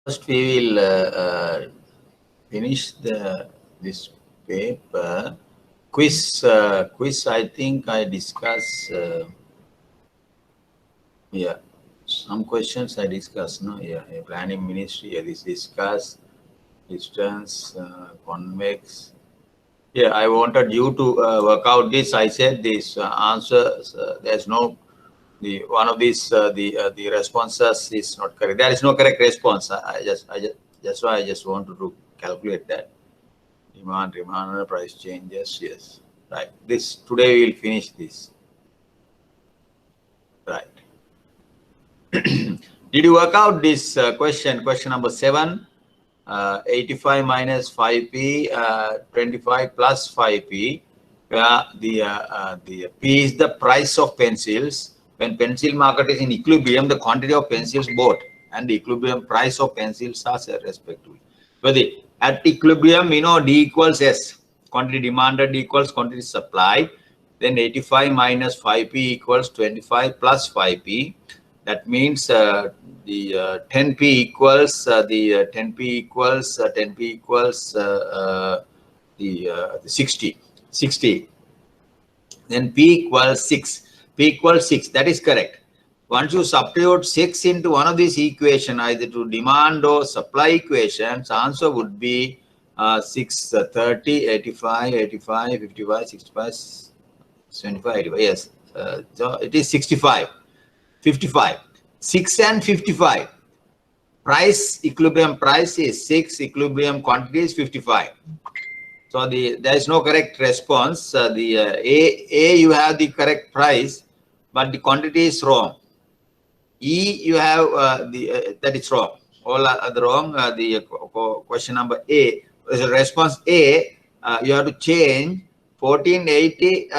First, we will finish this paper. Quiz. I think I discussed. Yeah, some questions I discussed. No, yeah, planning ministry. Yeah, this discuss distance, convex. Yeah, I wanted you to work out this. I said this answers. There's no one of these the responses is not correct. There is no correct response. That's why I just wanted to calculate that. Demand, price changes. Yes, right. This today we will finish this. Right. Did you work out this question? Question number 7. 85 minus 5p, 25 plus 5p. The p is the price of pencils. When pencil market is in equilibrium, the quantity of pencils bought and the equilibrium price of pencils are set respectively. But at equilibrium, you know, D equals S. Quantity demanded equals quantity supplied. Then 85 minus 5p equals 25 plus 5p. That means the 10p equals the 60. Then p equals 6. P equals 6. That is correct. Once you substitute 6 into one of these equations, either to demand or supply equations, answer would be 6, 30, 85, 85, 55, 65, 75, 85. Yes. So it is 65. 55. 6 and 55. Price, equilibrium price is 6, equilibrium quantity is 55. So there is no correct response. A you have the correct price, but the quantity is wrong. E you have that is wrong. All are wrong. The question number A, response A, you have to change 1480,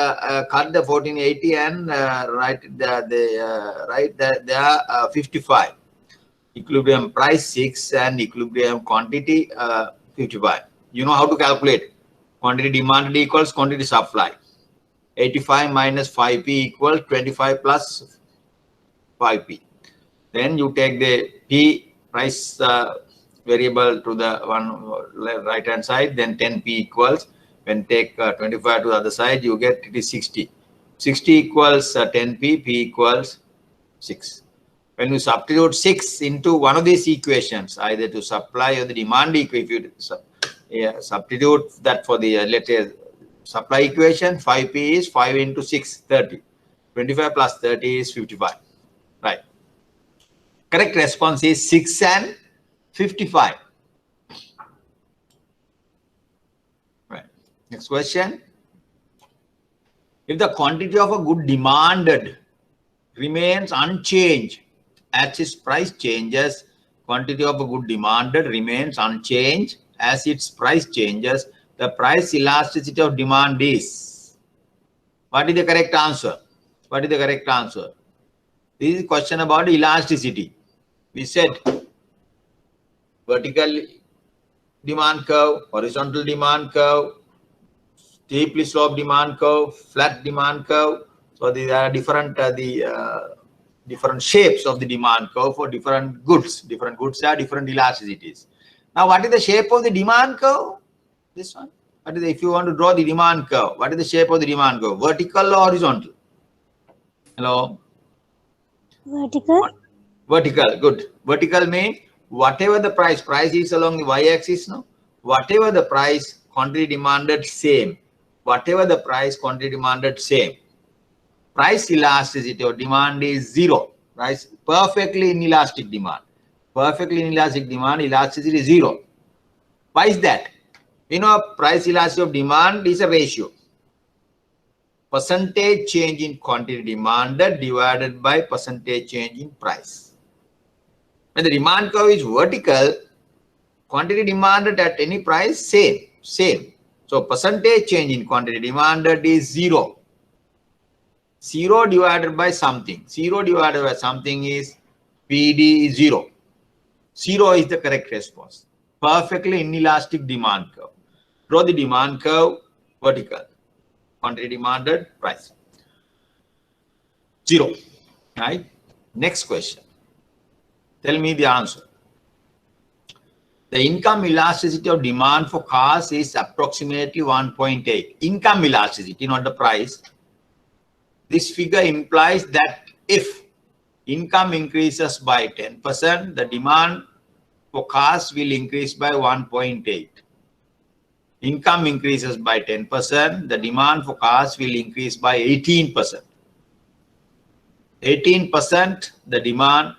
cut the 1480 and write there 55. Equilibrium price 6 and equilibrium quantity 55. You know how to calculate. Quantity demanded equals quantity supply. 85 minus 5p equals 25 plus 5p. Then you take the p price variable to the one right hand side. Then 10p equals. When take 25 to the other side, you get it is 60. 60 equals 10p, p equals 6. When you substitute 6 into one of these equations, either to supply or the demand equation, substitute that for the let's supply equation, 5p is 5 into 6, 30. 25 plus 30 is 55. Right. Correct response is 6 and 55. Next question. If the quantity of a good demanded remains unchanged as its price changes, quantity of a good demanded remains unchanged as its price changes, the price elasticity of demand is. What is the correct answer? What is the correct answer? This is a question about elasticity. We said vertical demand curve, horizontal demand curve, steeply sloped demand curve, flat demand curve. So these are different different shapes of the demand curve for different goods. Different goods have different elasticities. Now, what is the shape of the demand curve? This one. What is if you want to draw the demand curve? What is the shape of the demand curve? Vertical or horizontal? Hello. Vertical. Vertical. Good. Vertical means whatever the price is along the y-axis. No. Whatever the price, quantity demanded same. Whatever the price, quantity demanded same. Price elasticity or demand is 0. Price perfectly inelastic demand. Perfectly inelastic demand, elasticity is 0. Why is that? You know, price elasticity of demand is a ratio. Percentage change in quantity demanded divided by percentage change in price. When the demand curve is vertical, quantity demanded at any price, same. So percentage change in quantity demanded is 0. 0 divided by something. 0 divided by something is PD is 0. 0 is the correct response. Perfectly inelastic demand curve. Draw the demand curve vertical. Quantity demanded, price. 0. Right? Next question. Tell me the answer. The income elasticity of demand for cars is approximately 1.8. Income elasticity, not the price. This figure implies that if income increases by 10%, the demand for cars will increase by 1.8. Income increases by 10%, the demand for cars will increase by 18%. 18%, the demand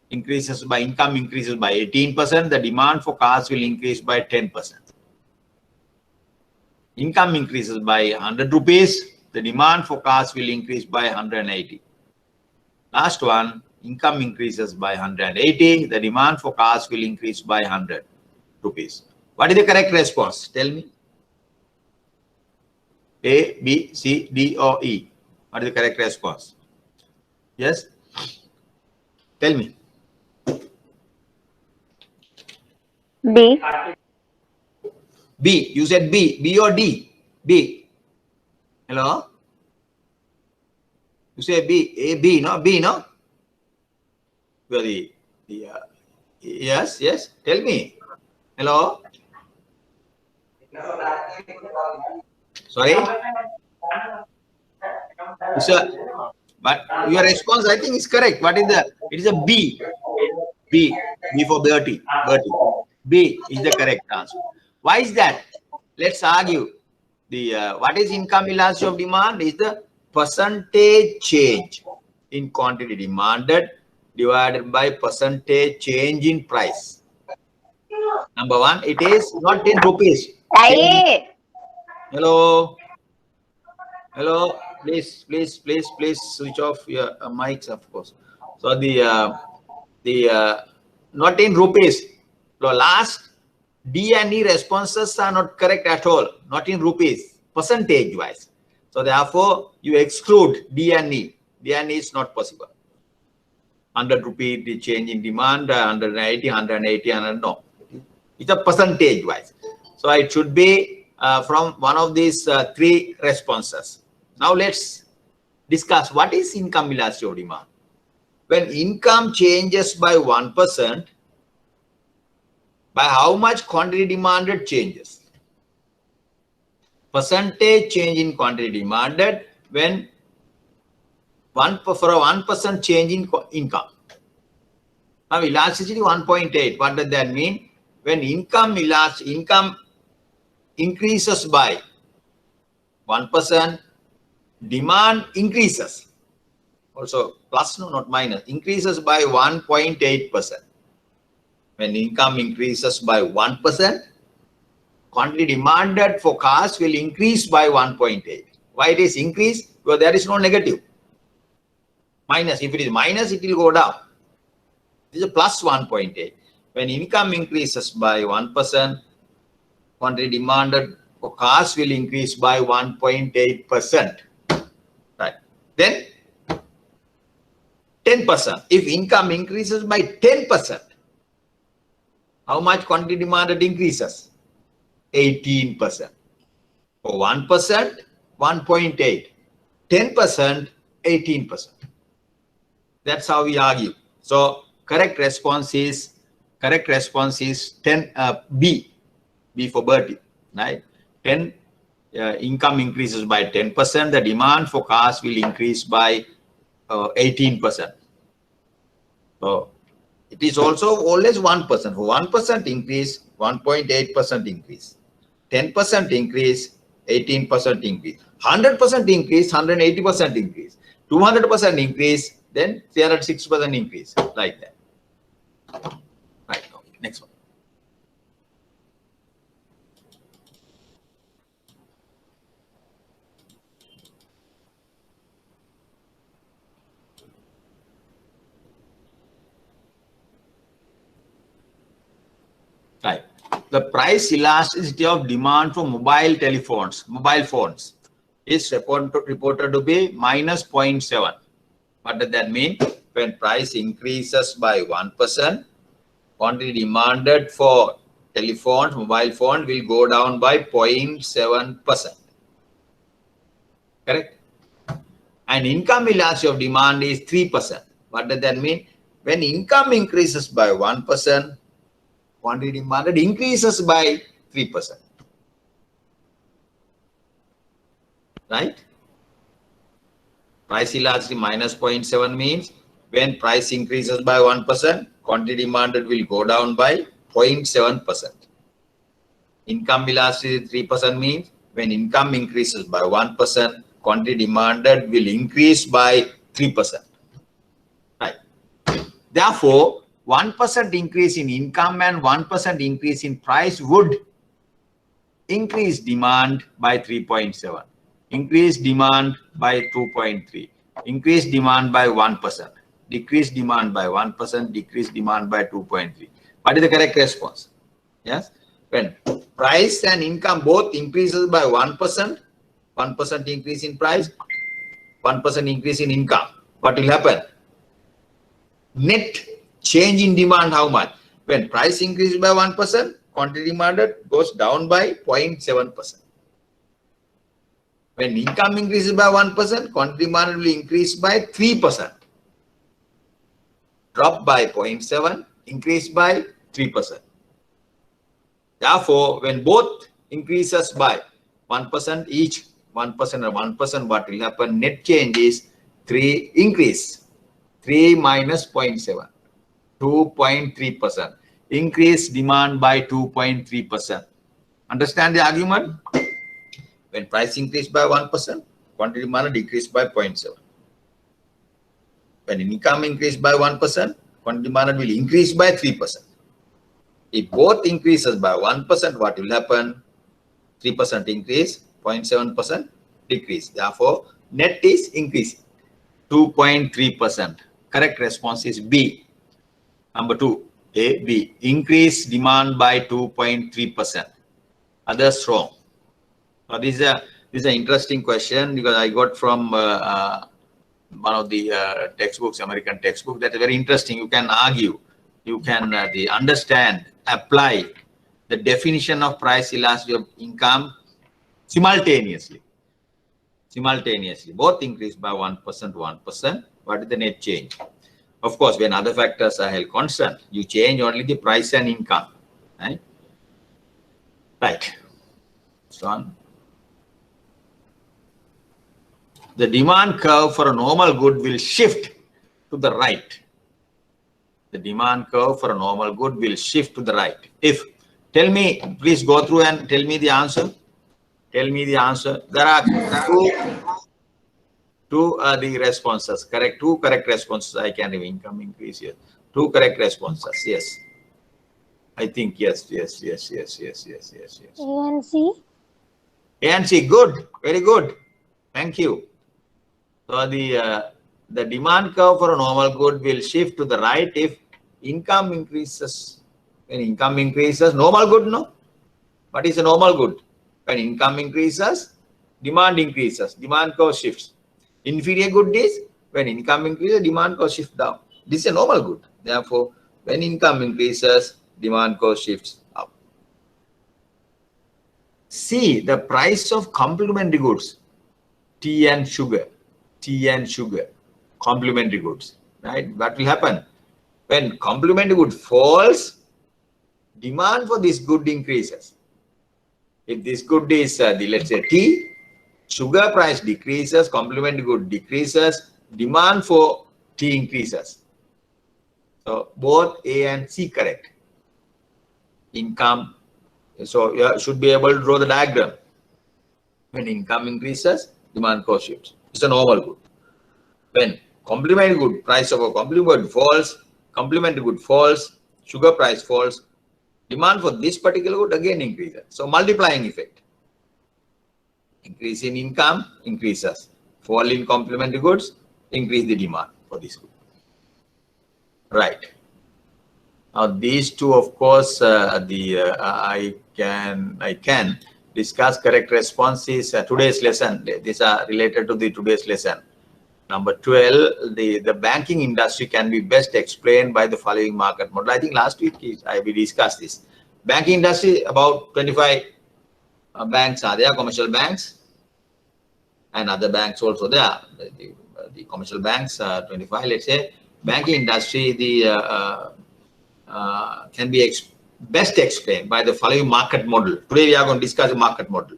increases by income increases by 18%, the demand for cars will increase by 10%. Income increases by 100 rupees, the demand for cars will increase by 180. Last one, income increases by 180, the demand for cars will increase by 100 rupees. What is the correct response? Tell me. A, B, C, D, or E? What is the correct response? Yes? Tell me. B. B. You said B. B or D? B. Hello? You say B. A, B, no? B, no? Well, yes, yes. Tell me. Hello? Sorry? But your response, I think, is correct. What is the? It is a B. B. B for Bertie. Bertie. B is the correct answer. Why is that? Let's argue. What is income elasticity of demand? Is the percentage change in quantity demanded divided by percentage change in price. Number one, it is not in rupees. Hello. Hello. Please switch off your mics, of course. So not in rupees. The last D and E responses are not correct at all. Not in rupees, percentage wise. So therefore, you exclude D and E. D and E is not possible. 100 rupee the change in demand, 180, 180, 100. No, it's a percentage wise. So it should be from one of these three responses. Now let's discuss what is income elasticity of demand. When income changes by 1%, by how much quantity demanded changes? Percentage change in quantity demanded when for a 1% change in income. Now elasticity 1.8. What does that mean? When income increases by 1%, demand increases. Also plus, no, not minus, increases by 1.8%. When income increases by 1%, quantity demanded for cars will increase by 1.8. Why it is increased? Because there is no negative. Minus, if it is minus, it will go down. This is a plus 1.8. When income increases by 1%, quantity demanded for cars will increase by 1.8%. Right. Then 10%. If income increases by 10%, how much quantity demanded increases? 18%. For 1%, 1.8. 10%, 18%. That's how we argue. So correct response is 10 B. B for Bertie. Right? 10 income increases by 10%. The demand for cars will increase by 18%. So it is also always 1%. For 1% increase, 1.8% increase. 10% increase, 18% increase. 100% increase, 180% increase. 200% increase, then 306% increase. Like that. Right. Okay. Next one. Right. The price elasticity of demand for mobile phones is reported to be minus 0.7. What does that mean? When price increases by 1%, quantity demanded for mobile phone will go down by 0.7%. Correct? And income elasticity of demand is 3%. What does that mean? When income increases by 1%, quantity demanded increases by 3%. Right? Price elasticity minus 0.7 means when price increases by 1%, quantity demanded will go down by 0.7%. Income elasticity 3% means when income increases by 1%, quantity demanded will increase by 3%. Right. Therefore, 1% increase in income and 1% increase in price would increase demand by 3.7, increase demand by 2.3, increase demand by 1%, decrease demand by 1%, decrease demand by 2.3. What is the correct response? Yes. When price and income both increases by 1%, 1% increase in price, 1% increase in income, what will happen? Net change in demand, how much? When price increases by 1%, quantity demanded goes down by 0.7%. When income increases by 1%, quantity demanded will increase by 3%. Drop by 0.7, increase by 3%. Therefore, when both increases by 1% each, 1% and 1%, what will happen? Net change is 3 increase. 3 minus 0.7, 2.3%. Increase demand by 2.3%. Understand the argument? When price increased by 1%, quantity demand decreased by 0.7. When income increased by 1%, quantity demand will increase by 3%. If both increases by 1%, what will happen? 3% increase, 0.7% decrease. Therefore, net is increasing 2.3%. Correct response is B. Number 2, A, B. Increase demand by 2.3%. Others wrong. Now, this is an interesting question because I got from one of the textbooks, American textbook. That is very interesting. You can argue, you can understand, apply the definition of price elasticity of income simultaneously. Both increase by 1%, 1%. What is the net change? Of course, when other factors are held constant, you change only the price and income. Right? Right. So on. The demand curve for a normal good will shift to the right. The demand curve for a normal good will shift to the right. If, tell me, please go through and tell me the answer. Tell me the answer. There are two the responses. Correct. 2 correct responses. I can have income increase here. 2 correct responses. Yes. I think yes. A and C. A and C. Good. Very good. Thank you. So the demand curve for a normal good will shift to the right if income increases. When income increases, normal good, no? What is a normal good? When income increases, demand increases. Demand curve shifts. Inferior good is when income increases, demand curve shifts down. This is a normal good. Therefore, when income increases, demand curve shifts up. See the price of complementary goods, tea and sugar, complementary goods, right? What will happen? When complementary good falls, demand for this good increases. If this good is, let's say tea, sugar price decreases, complementary good decreases, demand for tea increases. So both A and C correct. Income, so you should be able to draw the diagram. When income increases, demand curve shifts. It's a normal good. When complementary good, price of a complementary good falls, sugar price falls, demand for this particular good again increases. So multiplying effect. Increase in income increases. Fall in complementary goods, increase the demand for this good. Right. Now these two, of course, I can discuss correct responses. Today's lesson. These are related to the today's lesson. Number 12, the banking industry can be best explained by the following market model. I think last week we discussed this. Banking industry, about 25 banks are there, commercial banks, and other banks also there. The commercial banks, 25, let's say. Banking industry, can be best explained by the following market model. Today we are going to discuss the market model.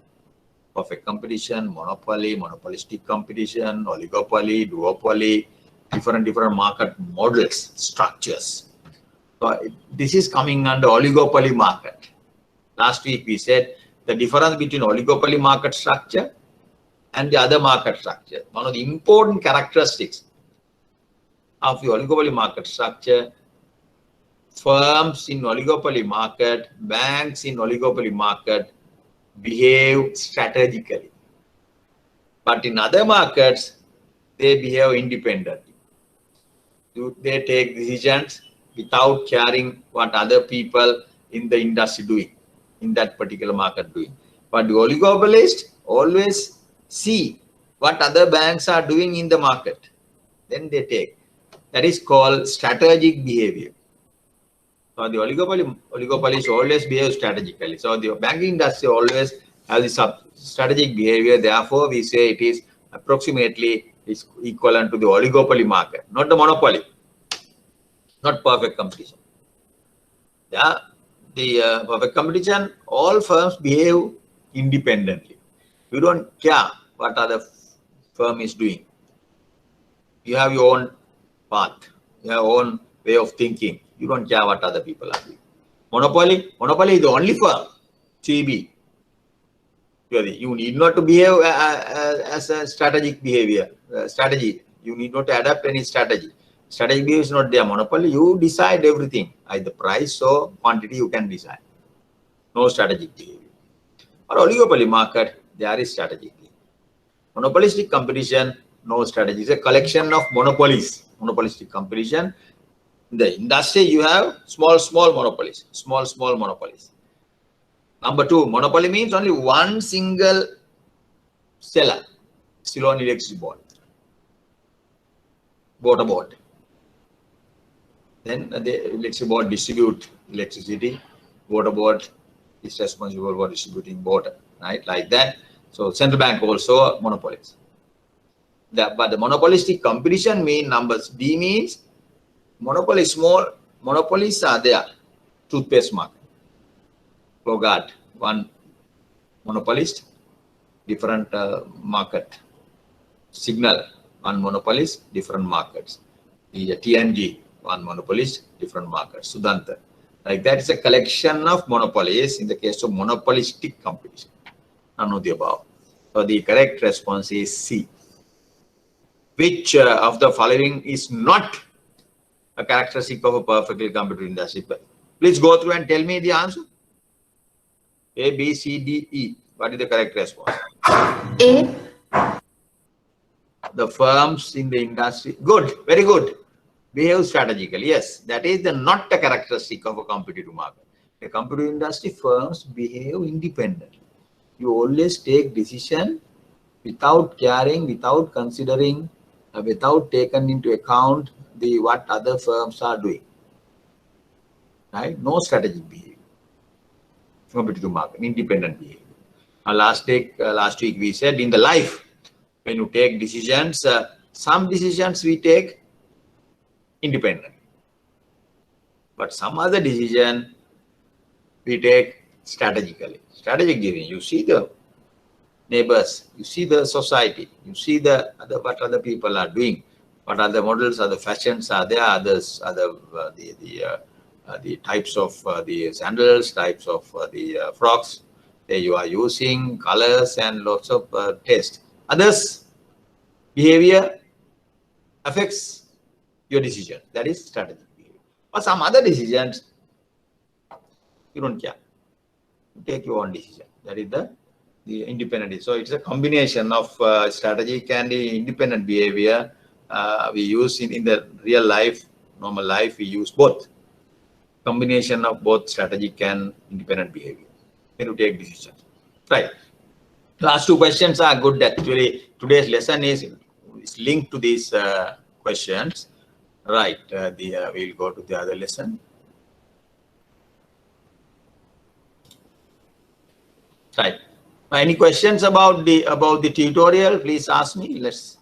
Perfect competition, monopoly, monopolistic competition, oligopoly, duopoly, different market models, structures. So this is coming under oligopoly market. Last week we said the difference between oligopoly market structure and the other market structure. One of the important characteristics of the oligopoly market structure, firms in oligopoly market, banks in oligopoly market behave strategically. But in other markets, they behave independently. They take decisions without caring what other people in the industry doing, in that particular market doing. But the oligopolist always see what other banks are doing in the market. Then they take. That is called strategic behavior. So the oligopolists always behave strategically. So the banking industry always has this strategic behavior. Therefore, we say it is approximately equivalent to the oligopoly market, not the monopoly, not perfect competition. Yeah, the perfect competition, all firms behave independently. You don't care what other firm is doing. You have your own path, your own way of thinking. You don't care what other people are doing. Monopoly is the only firm, CB. You need not to behave as a strategic behavior, strategy. You need not to adapt any strategy. Strategic behavior is not there. Monopoly, you decide everything. Either price or quantity, you can decide. No strategic behavior. For oligopoly market, there is strategic behavior. Monopolistic competition, no strategy. It's a collection of monopolies. Monopolistic competition. In the industry, you have small monopolies. Small monopolies. Number two, monopoly means only one single seller. Ceylon electricity board. Bought a board. Then the electricity board distribute electricity. Water board is responsible for distributing water. Right? Like that. So central bank also monopolies. But the monopolistic competition mean numbers. D means monopoly small. Monopolies are there. Toothpaste market. Bogart, one monopolist, different market. Signal, one monopolist, different markets. The TNG, one monopolist, different markets. Sudanta. Like that is a collection of monopolies in the case of monopolistic competition. None of the above. So the correct response is C. Which of the following is not a characteristic of a perfectly competitive industry? Please go through and tell me the answer. A, B, C, D, E. What is the correct response? A. The firms in the industry. Good, very good. Behave strategically. Yes, that is not a characteristic of a competitive market. A competitive industry, firms behave independently. You always take decision without caring, without considering, without taking into account what other firms are doing. Right? No strategic behavior. Competitive market, independent behavior. Last week we said in the life, when you take decisions, some decisions we take independent, but some other decision we take strategically. Strategic decision. You see the neighbors, you see the society, you see what other people are doing, what other models, other fashions are there, others, the types of the sandals, types of the frocks you are using, colors and lots of taste. Others' behavior affects your decision. That is strategic behavior. Or some other decisions, you don't care. You take your own decision. That is the independent. So it's a combination of strategic and the independent behavior. We use in the real life, normal life, we use both. Combination of both strategic and independent behavior when you take decisions. Right. Last two questions are good. Actually, today's lesson is linked to these questions. Right. We'll go to the other lesson. Right. Any questions about the tutorial? Please ask me. Let's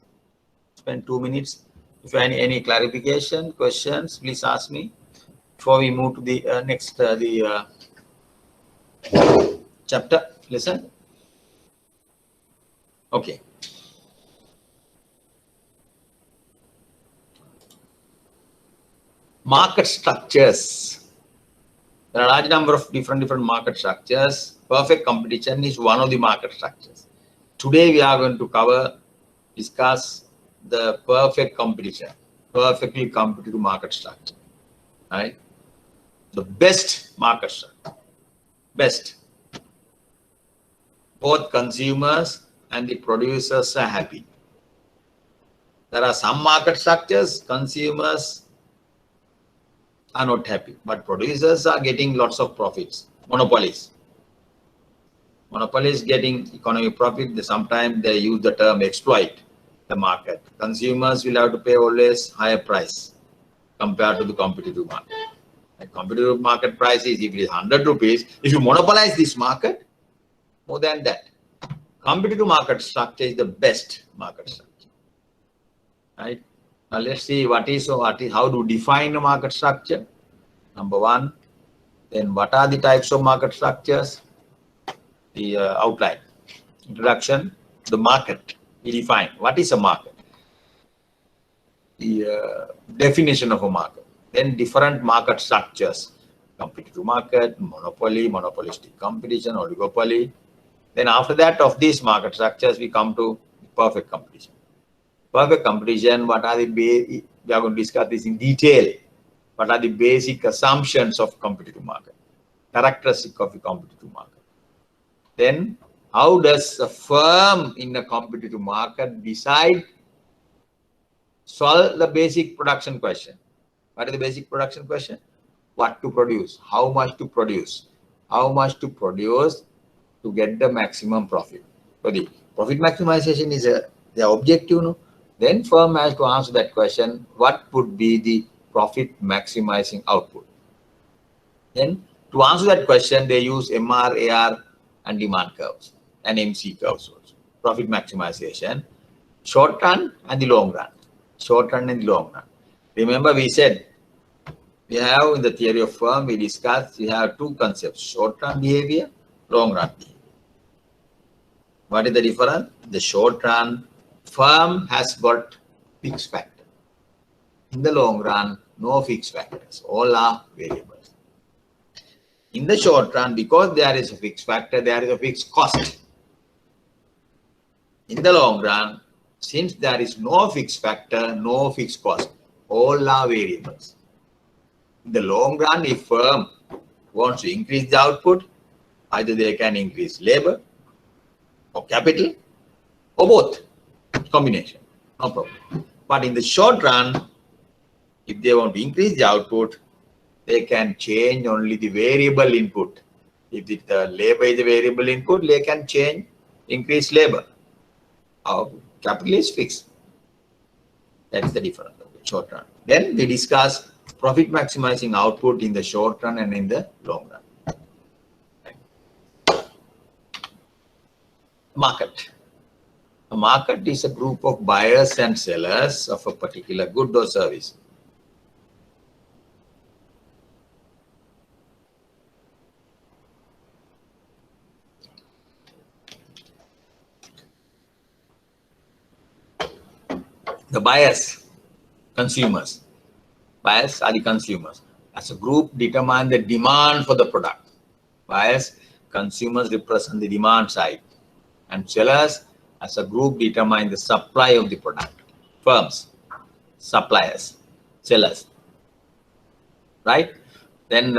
spend 2 minutes. If any clarification, questions, please ask me. Before we move to the next chapter, listen. Okay. Market structures. There are a large number of different market structures. Perfect competition is one of the market structures. Today we are going to discuss the perfect competition, perfectly competitive market structure, right? The best market structure, best. Both consumers and the producers are happy. There are some market structures, consumers are not happy, but producers are getting lots of profits. Monopolies. Monopolies getting economic profit. Sometimes they use the term exploit the market. Consumers will have to pay always higher price compared to the competitive market. The competitive market price is, if it is 100 rupees, if you monopolize this market, more than that. Competitive market structure is the best market structure, right? Now let's see how to define a market structure. Number one, then what are the types of market structures? The outline, introduction, the market. We define what is a market. The definition of a market. Then different market structures: competitive market, monopoly, monopolistic competition, oligopoly. Then after that, of these market structures, we come to perfect competition. Perfect competition, what are we are going to discuss this in detail. What are the basic assumptions of competitive market, characteristic of a competitive market. Then how does a firm in a competitive market solve the basic production question? What is the basic production question? What to produce, how much to produce, to get the maximum profit. So the profit maximization is the objective. No? Then firm has to answer that question, what would be the profit maximizing output? Then to answer that question, they use MR, AR and demand curves and MC curves also. Profit maximization, short run and the long run. Short run and long run. Remember we said, we have in the theory of firm, we discussed, we have two concepts, short run behavior, long run behavior. What is the difference? The short run, firm has got fixed factor. In the long run, no fixed factors, all are variables. In the short run, because there is a fixed factor, there is a fixed cost. In the long run, since there is no fixed factor, no fixed cost, all are variables. In the long run, if firm wants to increase the output, either they can increase labor or capital or both, combination, no problem. But in the short run, if they want to increase the output, they can change only the variable input. If the labor is the variable input, they can change, increase labor. Our capital is fixed. That's the difference of the short run. Then we discuss profit maximizing output in the short run and in the long run. Market. A market is a group of buyers and sellers of a particular good or service. The buyers, consumers. Buyers are the consumers. As a group, determine the demand for the product. Buyers, consumers represent the demand side. And sellers, as a group, determine the supply of the product. Firms, suppliers, sellers. Right? Then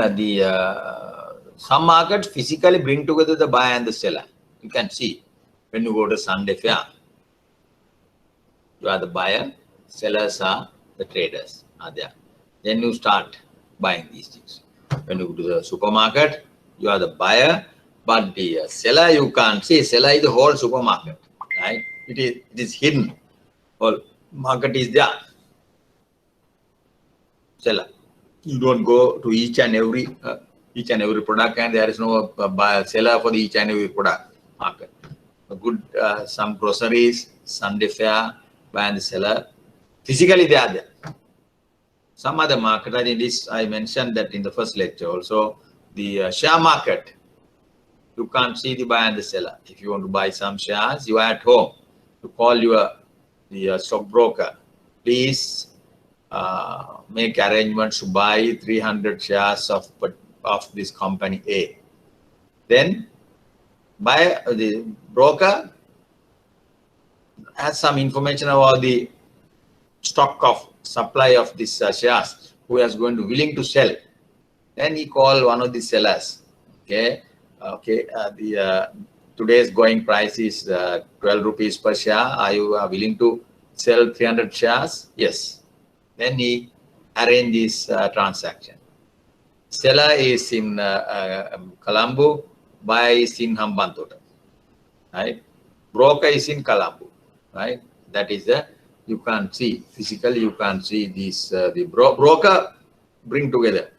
some markets physically bring together the buyer and the seller. You can see when you go to Sunday fair. You are the buyer, sellers are the traders, are there. Then you start buying these things. When you go to the supermarket, you are the buyer, but the seller you can't see. Seller is the whole supermarket, right? It is hidden. Whole market is there. Seller. You don't go to each and every product, and there is no buyer seller for the each and every product market. A good some groceries, Sunday fair. Buyer and the seller, physically they are there. Some other market, I think this I mentioned that in the first lecture also, the share market. you can't see the buyer and the seller. If you want to buy some shares, you are at home. You call the stockbroker. Please make arrangements to buy 300 shares of this company A. Then the broker has some information about the stock of supply of this shares, who is going to willing to sell. Then he call one of the sellers. Okay, today's going price is 12 rupees per share. Are you willing to sell 300 shares? Yes. Then he arrange this transaction. Seller is in Colombo, buyer is in Hambantota, right? Broker is in Colombo, right? That is you can't see physically. You can't see this. The broker bring together,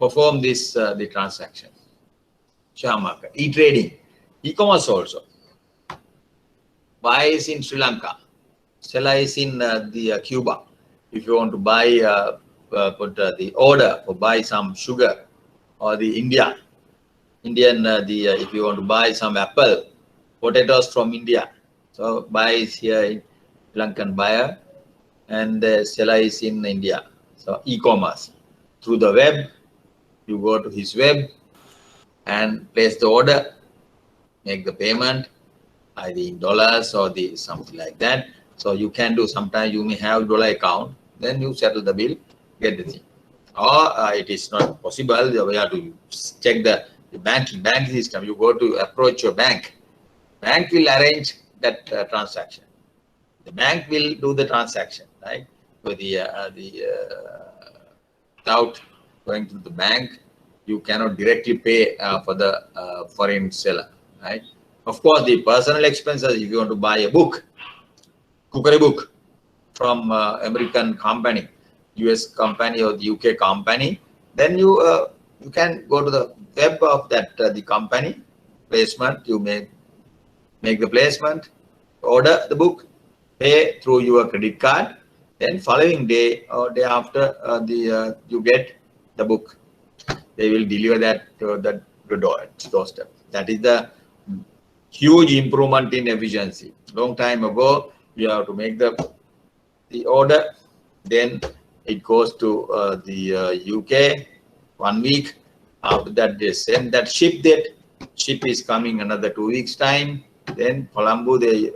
perform this the transaction. Share market, e-trading, e-commerce also. Buyer is in Sri Lanka, seller is in Cuba. If you want to buy, put the order for buy some sugar, or the Indian, if you want to buy some apple, potatoes from India. So buyer is here in Sri Lankan buyer, and the seller is in India. So e-commerce, through the web, you go to his web and place the order, make the payment, either in dollars or the something like that. So you can do, sometimes you may have dollar account, then you settle the bill, get the thing. Or it is not possible, you have to check the banking system. You go to approach your bank. Bank will arrange that transaction. The bank will do the transaction, right? With without going to the bank, you cannot directly pay for the foreign seller, right? Of course, the personal expenses, if you want to buy a book, cookery book from American company, US company or the UK company, then you can go to the web of that the company, placement, you may make the placement, order the book, pay through your credit card, then following day or day after you get the book. They will deliver that to the doorstep. That is the huge improvement in efficiency. Long time ago, you have to make the order, then it goes to the UK 1 week. After that, they send that ship. That ship is coming another 2 weeks time. Then Colombo, they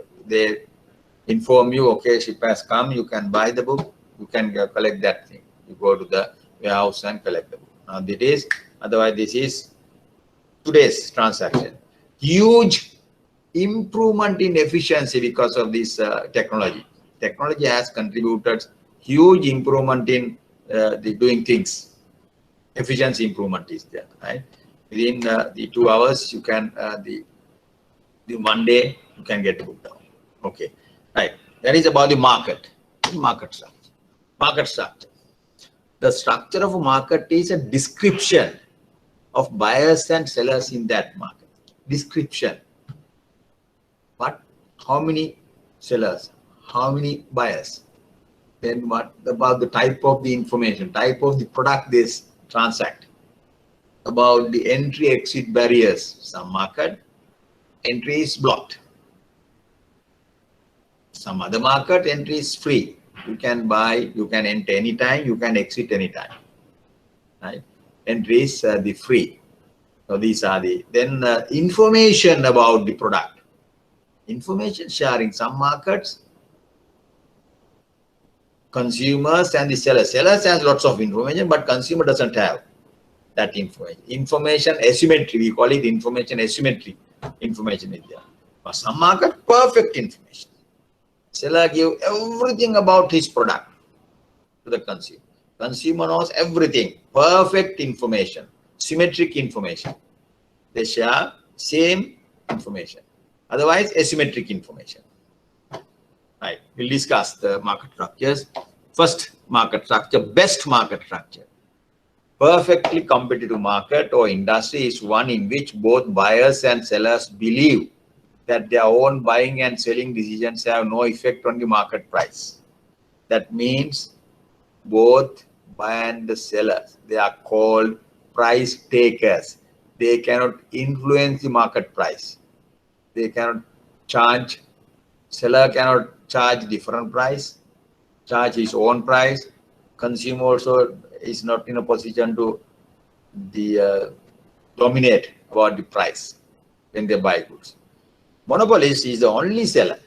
inform you, okay, ship has come. You can buy the book. You can collect that thing. You go to the warehouse and collect the book. Now that is, otherwise this is today's transaction. Huge improvement in efficiency because of this technology. Technology has contributed huge improvement in the doing things. Efficiency improvement is there, right? Within the 2 hours, you can the 1 day you can get the book down. Okay, right. That is about the market structure. Market structure. The structure of a market is a description of buyers and sellers in that market. Description. But how many sellers? How many buyers? Then what about the type of the information, type of the product they transact? About the entry-exit barriers. Some market, entry is blocked. Some other market, entry is free. You can buy, you can enter anytime, you can exit anytime. Right? Entry is the free. So these are the, then information about the product. Information sharing. Some markets, consumers and the sellers. Sellers has lots of information, but consumer doesn't have that information. Information asymmetry, we call it information asymmetry. Information is there. For some market, perfect information. Seller give everything about his product to the consumer. Consumer knows everything. Perfect information. Symmetric information. They share same information. Otherwise, asymmetric information. Right. We'll discuss the market structures. First market structure, best market structure. Perfectly competitive market or industry is one in which both buyers and sellers believe that their own buying and selling decisions have no effect on the market price. That means both buyer and the sellers, they are called price takers. they cannot influence the market price. They cannot charge, seller cannot charge different price, charge his own price. Consumer also is not in a position to dominate about the price when they buy goods. Monopolist is the only seller.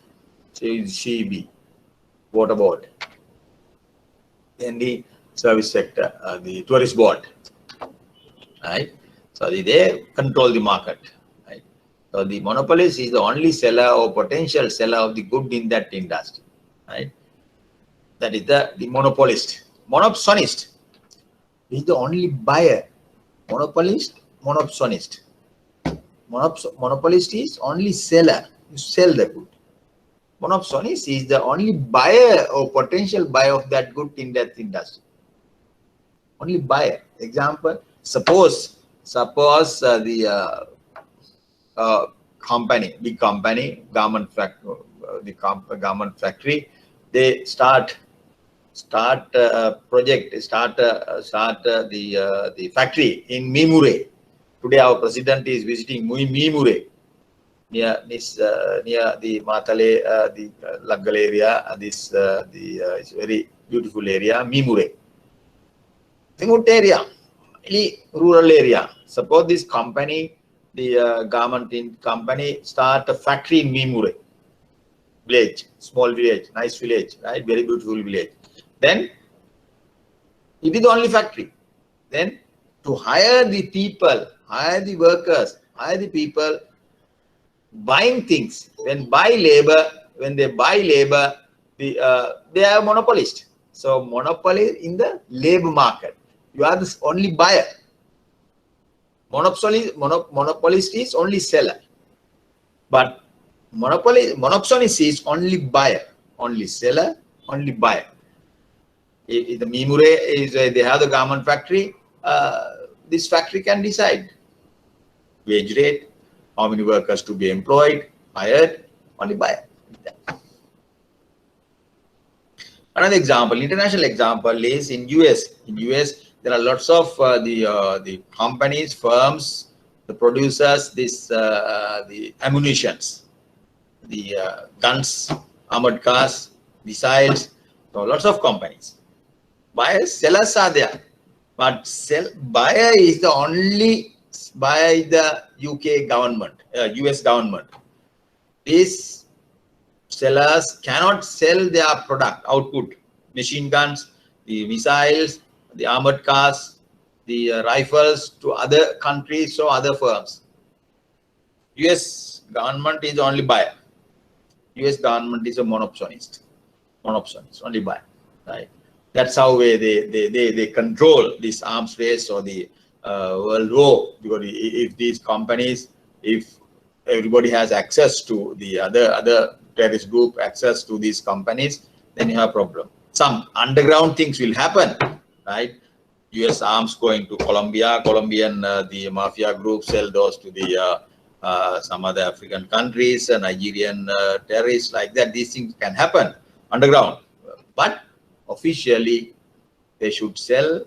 She be. What about in the service sector, the tourist board, right? So they control the market, right? So the monopolist is the only seller or potential seller of the good in that industry, right? That is the monopolist. Monopsonist is the only buyer. Monopolist, monopsonist. Monopolist is only seller. You sell the good. Monopsonist is the only buyer or potential buyer of that good in that industry. Only buyer. Example, suppose the company, big company, garment factory, garment factory, they start the factory in Mimure. Today our president is visiting Mimure near the Matale, the Laggal area. It's very beautiful area, Mimure. Remote area, really rural area. Suppose this company, the garment company, start a factory in Mimure village, small village, nice village, right? Very beautiful village. Then it is the only factory. Then to hire the people, hire the workers, hire the people buying things. When they buy labor, they are monopolist. So monopoly in the labor market. You are the only buyer. Monopolist is only seller. But monopsonist is only buyer, only seller, only buyer. If the Mimure is they have the garment factory, this factory can decide wage rate, how many workers to be employed, hired, only buyer. Another example, international example is in US. In US, there are lots of the companies, firms, the producers, the ammunitions, the guns, armored cars, missiles. So lots of companies. Buyers, sellers are there, but buyer is the only by the UK government, US government. These sellers cannot sell their product output, machine guns, the missiles, the armored cars, the rifles to other countries or other firms. US government is only buyer. US government is a monopsonist, only buyer, right? That's how they control this arms race or the world war. Because if these companies, if everybody has access to the other terrorist group, access to these companies, then you have a problem. Some underground things will happen, right? US arms going to Colombia, Colombian the mafia group sell those to the some other African countries, Nigerian terrorists, like that. These things can happen underground, but officially they should sell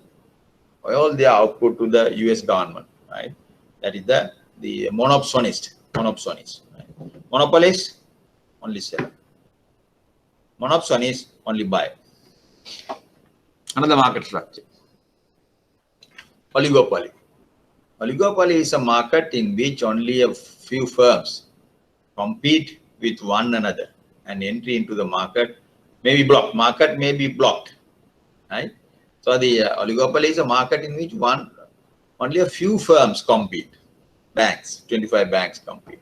all their output to the US government, right? That is the monopsonist, right? Monopolist, only seller. Monopsonist, only buyer. Another market structure. Oligopoly. Oligopoly is a market in which only a few firms compete with one another, and entry into the market may be blocked. Market may be blocked, right? So the oligopoly is a market in which only a few firms compete. Banks, 25 banks compete.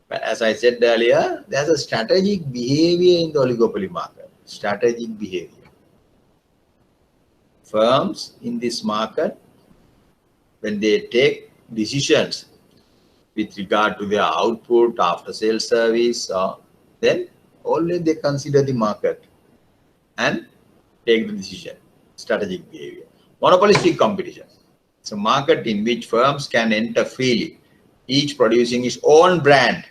But as I said earlier, there's a strategic behavior in the oligopoly market. Strategic behavior. Firms in this market, when they take decisions with regard to their output, after sales service, then only they consider the market and take the decision. Strategic behavior. Monopolistic competition. It's a market in which firms can enter freely, each producing its own brand,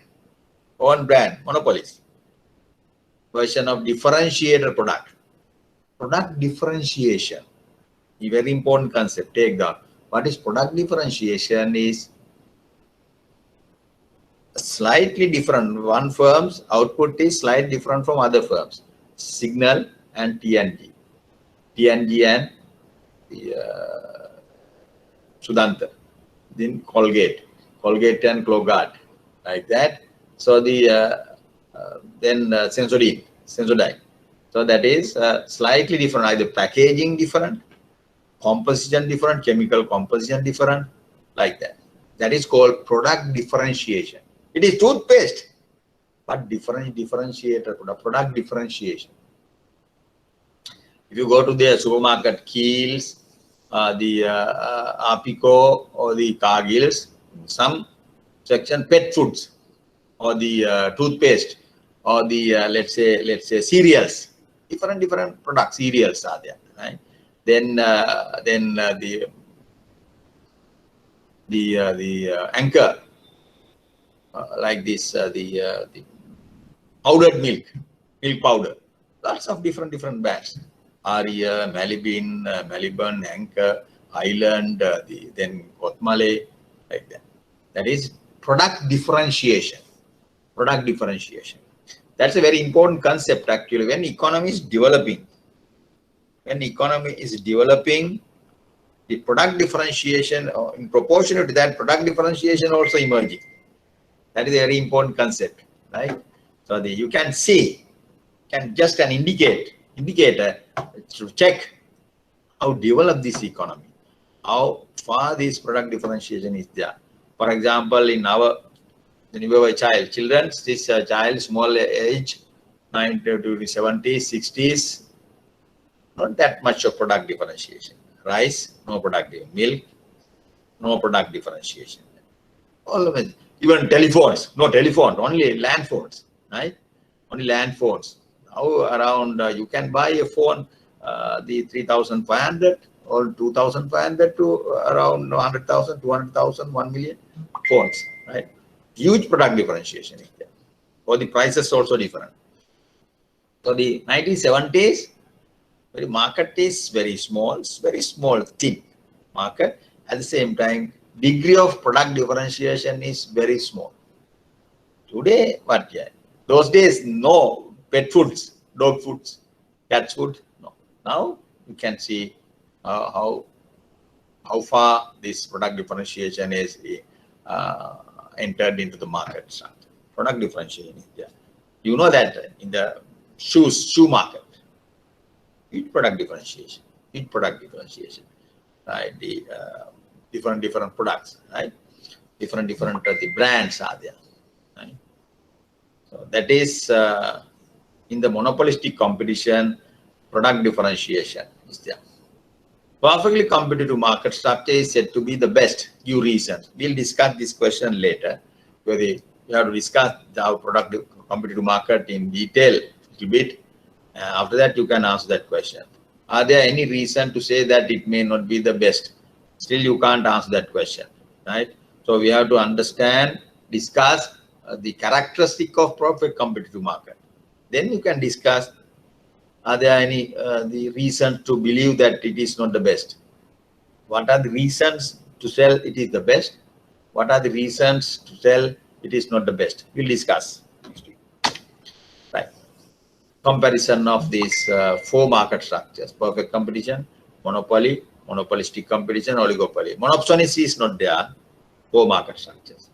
monopolies. Version of differentiated product. Product differentiation. A very important concept. Take that. What is product differentiation is slightly different. One firm's output is slightly different from other firms. Signal and TNG. TNG and the, Sudanta. Then Colgate. Colgate and Colgate. Like that. So the then Sensodyne. Sensodyne. So that is slightly different. Either packaging different, composition different, chemical composition different, like that. That is called product differentiation. It is toothpaste, but differentiator, product differentiation. If you go to the supermarket, Kiehl's, the Apico or the Cargill's, some section pet foods or the toothpaste or the let's say cereals, different products, cereals are there, right? Then the anchor, like this, the powdered milk powder, lots of different brands. Aria, Malibun, Anchor, Island, then Kotmale, like that. That is product differentiation. Product differentiation. That's a very important concept actually. When economy is developing, the product differentiation, in proportion to that, product differentiation also emerging. That is a very important concept, right? So you can see, just an indicator to check how developed this economy, how far this product differentiation is there. For example, in our, when you have a child, this child, small age, 9 to 70s, 60s, not that much of product differentiation. Rice, no product, milk, no product differentiation. All of it. Even telephones, no telephone, only land phones, right? Only land phones. Now around, you can buy a phone, the 3,500 or 2,500 to around 100,000, 200,000, 1 million phones, right? Huge product differentiation is there. Or the prices also different. So the 1970s, the market is very small, thin market. At the same time, degree of product differentiation is very small. Today, what? Yeah, those days, no pet foods, dog foods, cat food. No. Now you can see how far this product differentiation is entered into the market. Product differentiation is there. You know that in the shoe market. Huge product differentiation, right? The different products, right? Different the brands are there, right? So that is in the monopolistic competition, product differentiation is there. Perfectly competitive market structure is said to be the best. Due reasons. We'll discuss this question later. Where we have to discuss our product competitive market in detail a little bit. After that, you can ask that question. Are there any reason to say that it may not be the best? Still, you can't answer that question, right? So we have to understand, discuss the characteristic of perfect competitive market. Then you can discuss, are there any the reasons to believe that it is not the best? What are the reasons to tell it is the best? What are the reasons to tell it is not the best? We'll discuss. Right. Comparison of these 4 market structures: perfect competition, monopoly, monopolistic competition, oligopoly. Monopsony is not there. 4 market structures.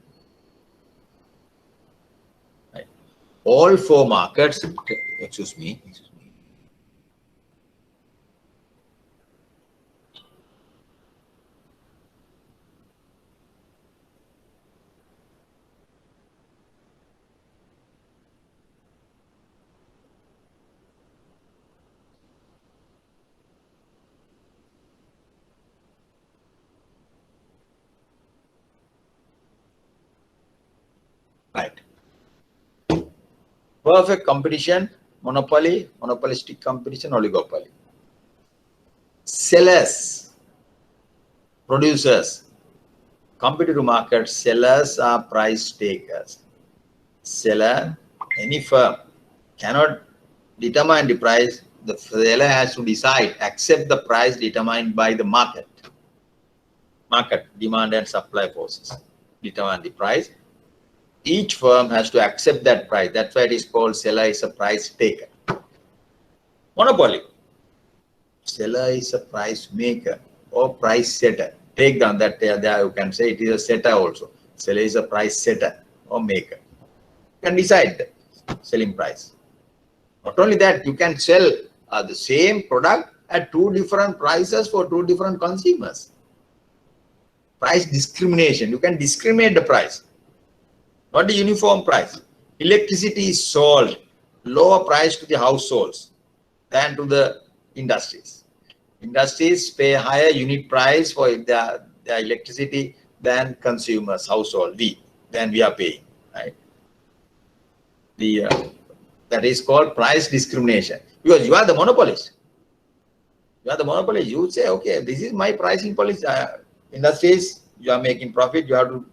Right. All 4 markets, excuse me. Right. Perfect competition, monopoly, monopolistic competition, oligopoly. Sellers, producers, competitive market, sellers are price takers. Seller, any firm cannot determine the price. The seller has to decide, accept the price determined by the market. Market, demand and supply forces determine the price. Each firm has to accept that price. That's why it is called seller is a price taker. Monopoly. Seller is a price maker or price setter. Take down that there you can say it is a setter also. Seller is a price setter or maker. You can decide the selling price. Not only that, you can sell the same product at two different prices for two different consumers. Price discrimination. You can discriminate the price. Not a uniform price. Electricity is sold lower price to the households than to the industries. Industries pay higher unit price for the electricity than consumers, household, than we are paying. Right? That is called price discrimination, because you are the monopolist. You are the monopolist. You say, okay, this is my pricing policy. Industries, you are making profit. You have to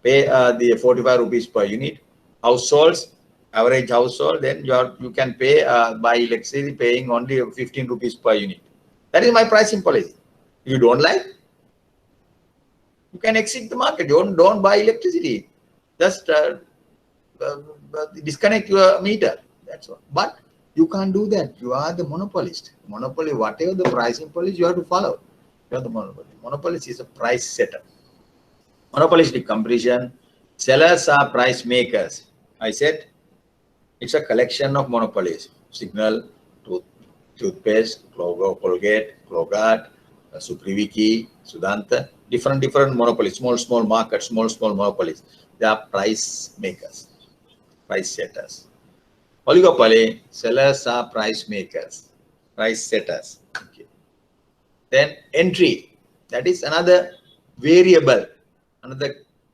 pay the 45 rupees per unit. Households, average household, then you can pay by electricity paying only 15 rupees per unit. That is my pricing policy. If you don't like, you can exit the market. Don't buy electricity. Just disconnect your meter. That's all. But you can't do that. You are the monopolist. Monopoly, whatever the pricing policy, you have to follow. You are the monopoly. Monopolist is a price setter. Monopolistic competition. Sellers are price makers. I said it's a collection of monopolies. Signal, toothpaste, Colgate, Colgate, Supriviki, Sudanta. Different monopolies. Small markets, small monopolies. They are price makers, price setters. Oligopoly, sellers are price makers, price setters. Okay. Then entry, that is another variable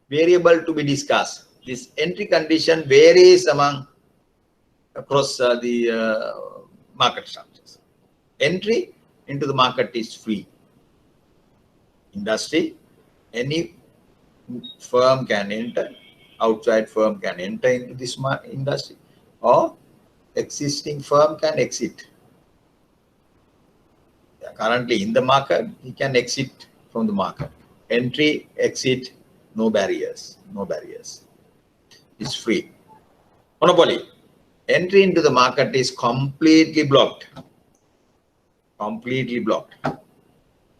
to be discussed. This entry condition varies across the market structures. Entry into the market is free. Industry, any firm can enter, outside firm can enter into this industry, or existing firm can exit. Currently in the market, he can exit from the market. Entry, exit, no barriers. It's free. Monopoly. Entry into the market is completely blocked.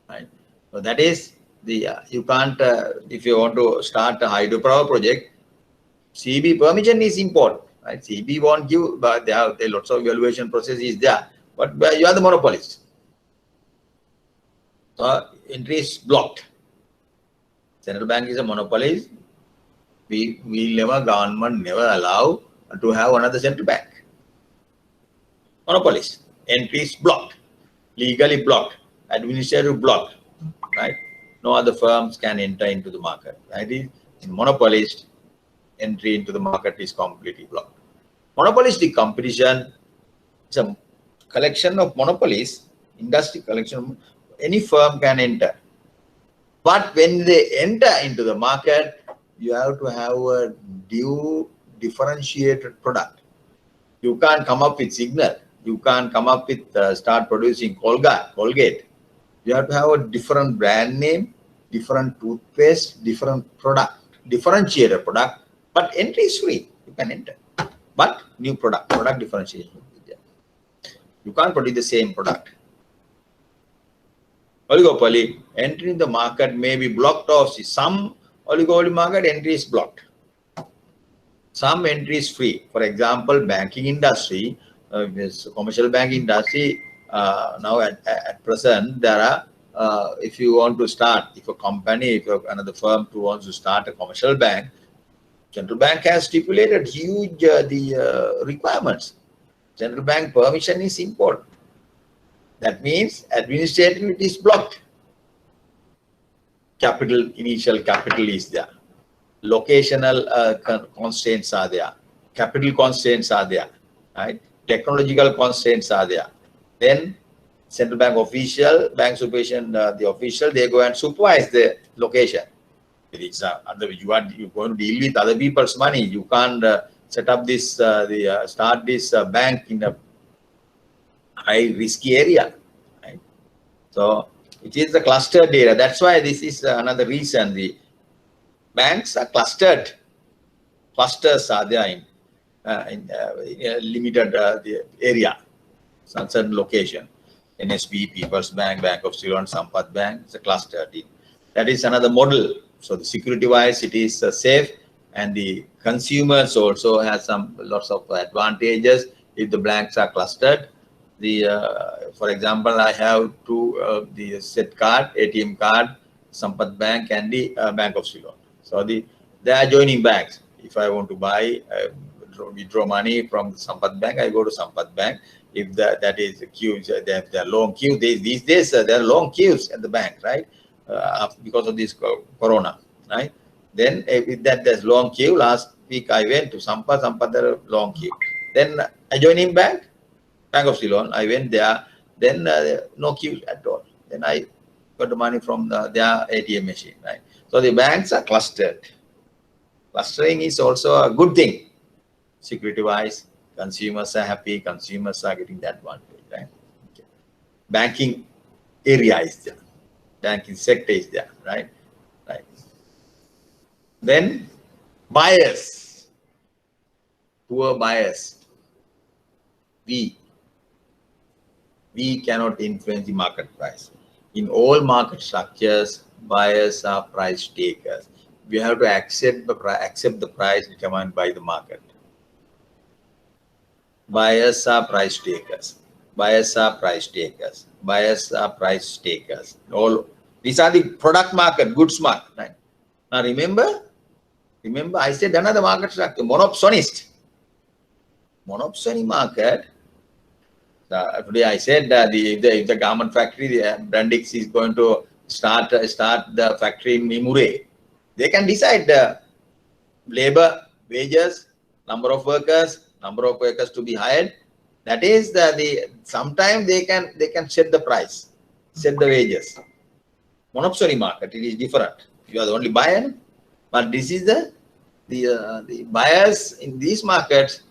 Right? So that is you can't, if you want to start a hydropower project, CB permission is important. Right? CB won't give, but there are lots of evaluation process is there. But you are the monopolist. So entry is blocked. Central bank is a monopolist. Government never allow to have another central bank. Monopolist. Entry is blocked. Legally blocked. Administrative blocked. Right? No other firms can enter into the market. Right? In monopolist, entry into the market is completely blocked. Monopolistic competition is a collection of monopolies, industry collection. Any firm can enter. But when they enter into the market, you have to have a differentiated product. You can't come up with Signal. You can't come up with start producing Colgate. You have to have a different brand name, different toothpaste, different product, differentiated product. But entry is free. You can enter. But new product differentiation. You can't produce the same product. Oligopoly, entry in the market may be blocked off. Some oligopoly market entry is blocked. Some entry is free. For example, banking industry, commercial banking industry, now at present, there are, if you want to start, if a company, if another firm wants to start a commercial bank, Central Bank has stipulated huge requirements. Central Bank permission is important. That means administratively it is blocked. Initial capital is there. Locational constraints are there. Capital constraints are there. Right? Technological constraints are there. Then Central Bank official, bank supervision, the official, they go and supervise the location. You're going to deal with other people's money. You can't set up this, start this bank in a high risky area. Right? So it is the clustered data. That's why this is another reason the banks are clustered. clusters are there in a limited the area, some certain location. NSB, People's Bank, Bank of Ceylon, Sampath Bank, it's a cluster. That is another model. So the security wise, it is safe, and the consumers also has some lots of advantages if the banks are clustered. The for example, I have two the set card, ATM card, Sampath Bank and the Bank of Ceylon. So they are joining banks. If I want to buy, withdraw money from Sampath Bank, I go to Sampath Bank. If that is a queue, there are long queues. These days there are long queues at the bank, right? Because of this corona, right? Then if there's long queue, last week I went to Sampath there are long queue. Then adjoining bank, Bank of Ceylon, I went there. Then no queue at all. Then I got the money from their ATM machine, right? So the banks are clustered. Clustering is also a good thing, security-wise. Consumers are happy, consumers are getting that advantage, right? Okay. Banking area is there, banking sector is there, right? Right. Then buyers, poor buyers. We cannot influence the market price. In all market structures, buyers are price takers. We have to accept the price determined by the market. Buyers are price takers. Buyers are price takers. Buyers are price takers. All these are the product market, goods market. Right? Now remember, I said another market structure, monopsonist. Monopsony market. Today I said that if the garment factory, the Brandix is going to start the factory in Mimure, they can decide the labor, wages, number of workers to be hired. That is sometimes they can set the price, set the wages. Monopsony market, it is different. You are the only buyer, but this is the buyers in these markets,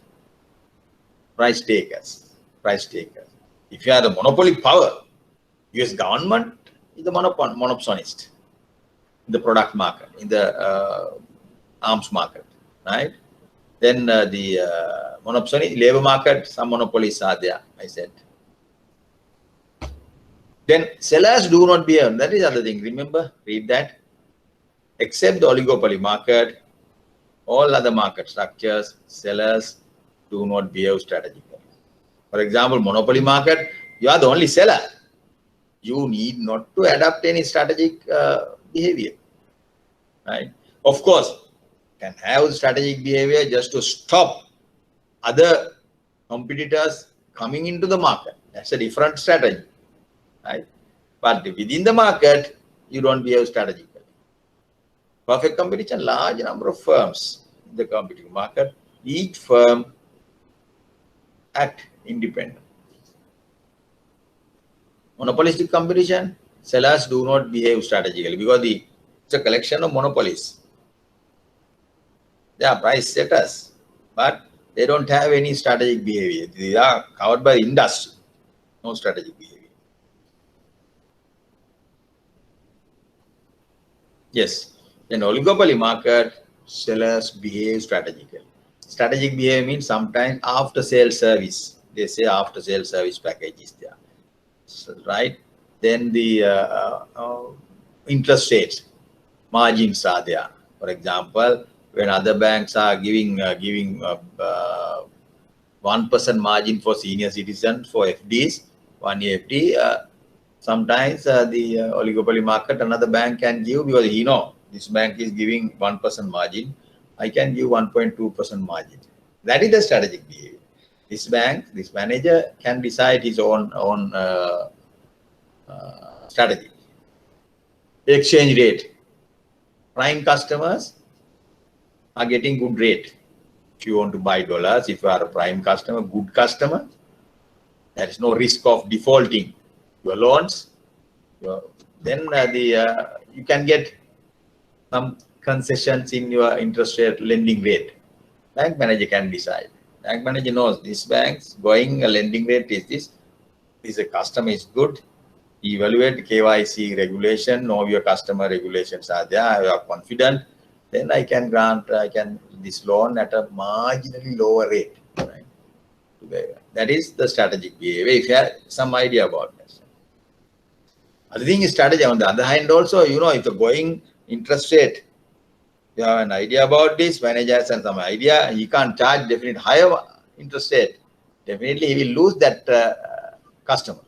price takers. If you have the monopoly power, US government is the monopsonist in the product market, in the arms market, right? Then the monopsony, labor market, some monopolies are there, I said. Then sellers do not behave. That is the other thing. Remember, read that. Except the oligopoly market, all other market structures, sellers do not behave strategically. For example, monopoly market, you are the only seller. You need not to adapt any strategic behavior, right? Of course, can have strategic behavior just to stop other competitors coming into the market. That's a different strategy, right? But within the market, you don't behave strategically. Perfect competition, large number of firms in the competitive market. Each firm act independent. Monopolistic competition, sellers do not behave strategically because it's a collection of monopolies. They are price setters, but they don't have any strategic behavior. They are covered by the industry, no strategic behavior. Yes, in oligopoly market, sellers behave strategically. Strategic behavior means sometimes after sale service. They say after sale service package is there, so, right? Then the interest rates, margins are there. For example, when other banks are giving 1% margin for senior citizens for FDs, 1 year FD, sometimes the oligopoly market, another bank can give, because this bank is giving 1% margin, I can give 1.2% margin. That is the strategic behavior. This bank, this manager can decide his own strategy. Exchange rate. Prime customers are getting good rate. If you want to buy dollars, if you are a prime customer, good customer, there is no risk of defaulting your loans. Then you can get some concessions in your interest rate lending rate. Bank manager can decide. Bank manager knows this bank's going a lending rate is this. This a customer is good. Evaluate KYC regulation, know your customer regulations are there. You are confident. then I can grant this loan at a marginally lower rate. Right? That is the strategic behavior. If you have some idea about that. Other thing is strategy. On the other hand, also, you know, if the going interest rate, you have an idea about this, manager has some idea, he can't charge definitely higher interest rate. Definitely, he will lose that customer.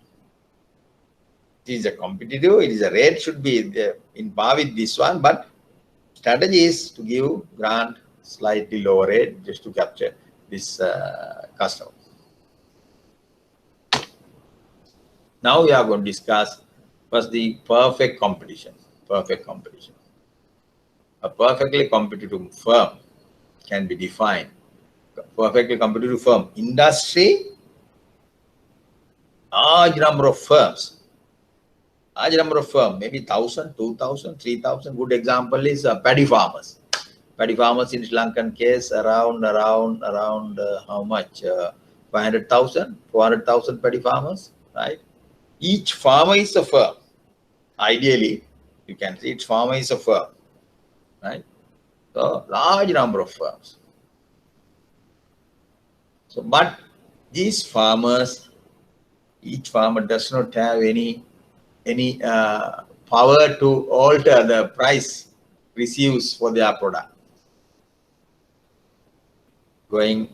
It is a competitive, it is a rate should be in par with this one, but strategy is to give grant slightly lower rate just to capture this customer. Now we are going to discuss first the perfect competition. Perfect competition. A perfectly competitive firm can be defined. Perfectly competitive firm. Industry, large number of firms. Large number of firms, maybe 1,000, 2,000, 3,000. Good example is paddy farmers. Paddy farmers in Sri Lankan case around how much? 500,000, 400,000 paddy farmers, right? Each farmer is a firm. Ideally, you can see each farmer is a firm, right? So large number of firms. So, but these farmers, each farmer does not have any power to alter the price receives for their product. Going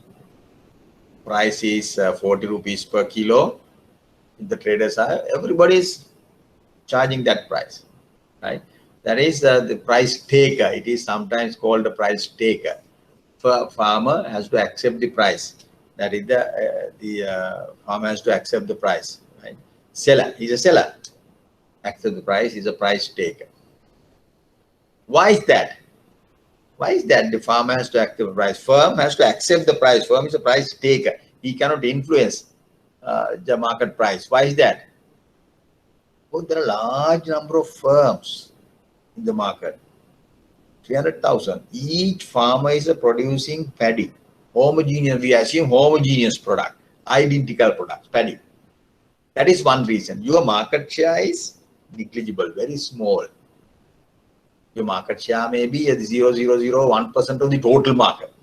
price is 40 rupees per kilo. The traders are, everybody is charging that price, right? That is the price taker. It is sometimes called the price taker. Farmer has to accept the price. That is the farmer has to accept the price, right? Seller, he's a seller. Accept the price, he's a price taker. Why is that? Why is that the farmer has to accept the price? Firm has to accept the price. Firm is a price taker. He cannot influence the market price. Why is that? Well, there are a large number of firms in the market. 300,000. Each farmer is producing paddy. Homogeneous, we assume homogeneous product, identical products, paddy. That is one reason. Your market share is negligible, very small. Your market share may be 0.001% of the total market.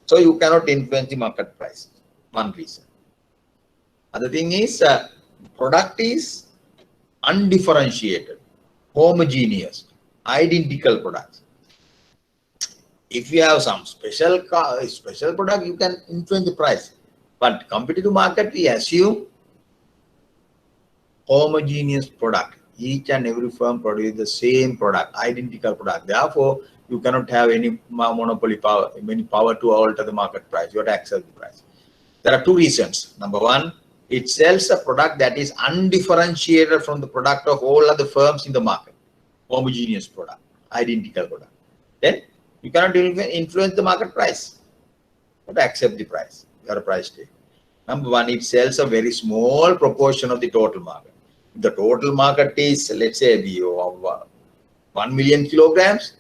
So you cannot influence the market price. One reason. Other thing is product is undifferentiated, homogeneous, identical products. If you have some special product, you can influence the price. But competitive market, we assume homogeneous product. Each and every firm produces the same product, identical product. Therefore, you cannot have any monopoly power, any power to alter the market price. You have to accept the price. There are two reasons. Number one, it sells a product that is undifferentiated from the product of all other firms in the market. Homogeneous product, identical product. Then you cannot influence the market price. You have to accept the price. You are a price taker. Number one, it sells a very small proportion of the total market. The total market is, let's say, 1 million kilograms.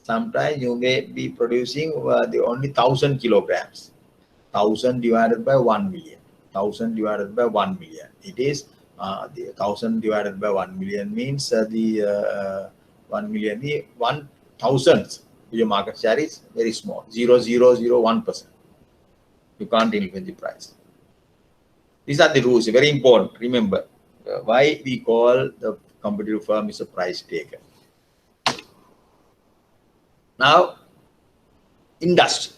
Sometimes you may be producing the only 1,000 kilograms. 1,000 divided by 1 million. 1,000 divided by 1 million. It is the 1,000 divided by 1 million means 1 million, 1,000. Your market share is very small, 0.001%. You can't influence the price. These are the rules, very important. Remember why we call the competitive firm is a price taker. Now, industry.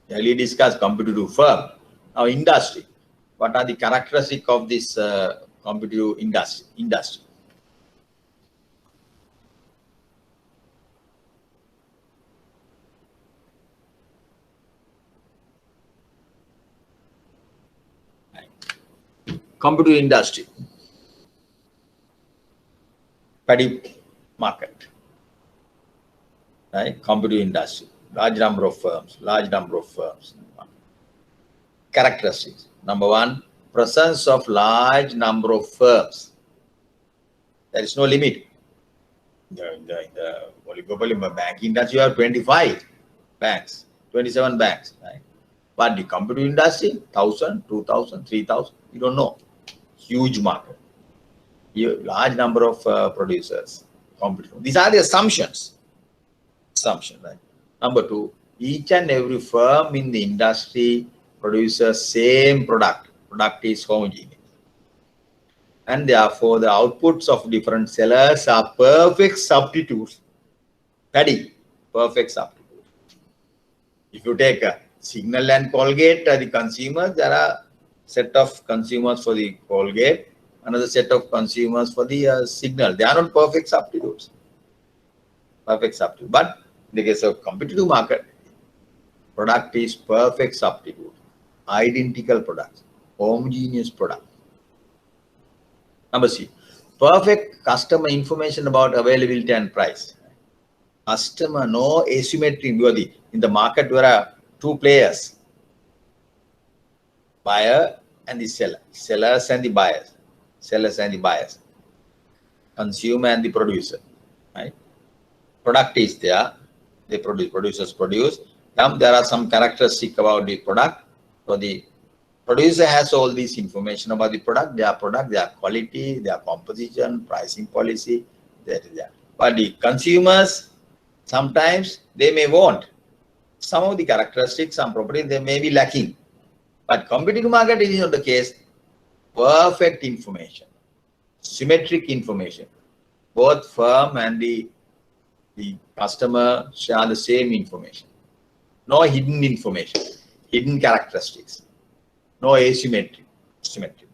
Earlier discussed competitive firm. Now, industry. What are the characteristics of this competitive industry? Competitive industry, paddy market, right? Competitive industry, large number of firms, Characteristics. Number one, presence of large number of firms. There is no limit. In the oligopoly banking industry, you have 25 banks, 27 banks, right? But the competitive industry, 1,000, 2,000, 3,000, you don't know. Huge market, large number of producers, competitive. These are the assumptions. Assumption, right? Number two, each and every firm in the industry produces same product. Product is homogeneous. And therefore, the outputs of different sellers are perfect substitutes. Paddy, perfect substitute. If you take a Signal and Colgate, the consumers, there are set of consumers for the Colgate, another set of consumers for the Signal. They are not perfect substitutes. Perfect substitute. But in the case of competitive market, product is perfect substitute. Identical products, homogeneous product. Number C, perfect customer information about availability and price. Customer, no asymmetry in the market. There are two players, buyer and the seller, sellers and the buyers, sellers and the buyers, consumer and the producer, right? Product is there, they produce, producers produce. There are some characteristics about the product. So the producer has all this information about the product, their quality, their composition, pricing policy, that is there. But the consumers, sometimes they may want some of the characteristics, some properties they may be lacking. But competitive market is not the case. Perfect information, symmetric information. Both firm and the customer share the same information. No hidden information, hidden characteristics. No asymmetry, symmetry.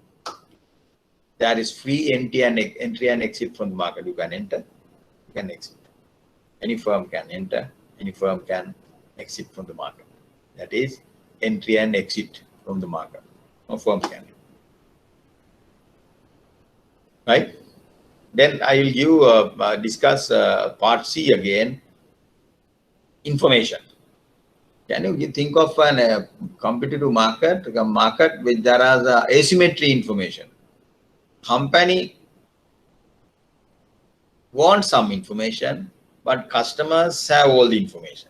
There is free entry and exit from the market. You can enter, you can exit. Any firm can enter, any firm can exit from the market. That is entry and exit from the market. No firm can do. Right? Then I will give discuss part C again. Information. Can you think of a competitive market, a market which there is asymmetry information? Company wants some information, but customers have all the information.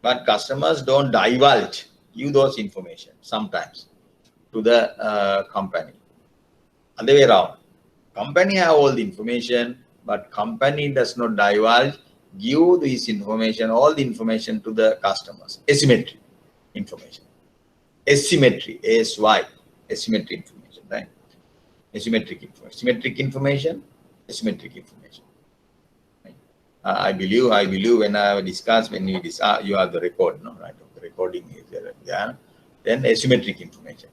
But customers don't divulge you those information sometimes to the company. Other way around, company have all the information, but company does not divulge, give this information, all the information to the customers. Asymmetry information. Asymmetry, ASY, asymmetry information, right? Asymmetric information. Symmetric information, asymmetric information. Right? I believe when I discuss, when you discuss, you have the record, no? Right? The recording is there. Yeah? Then asymmetric information.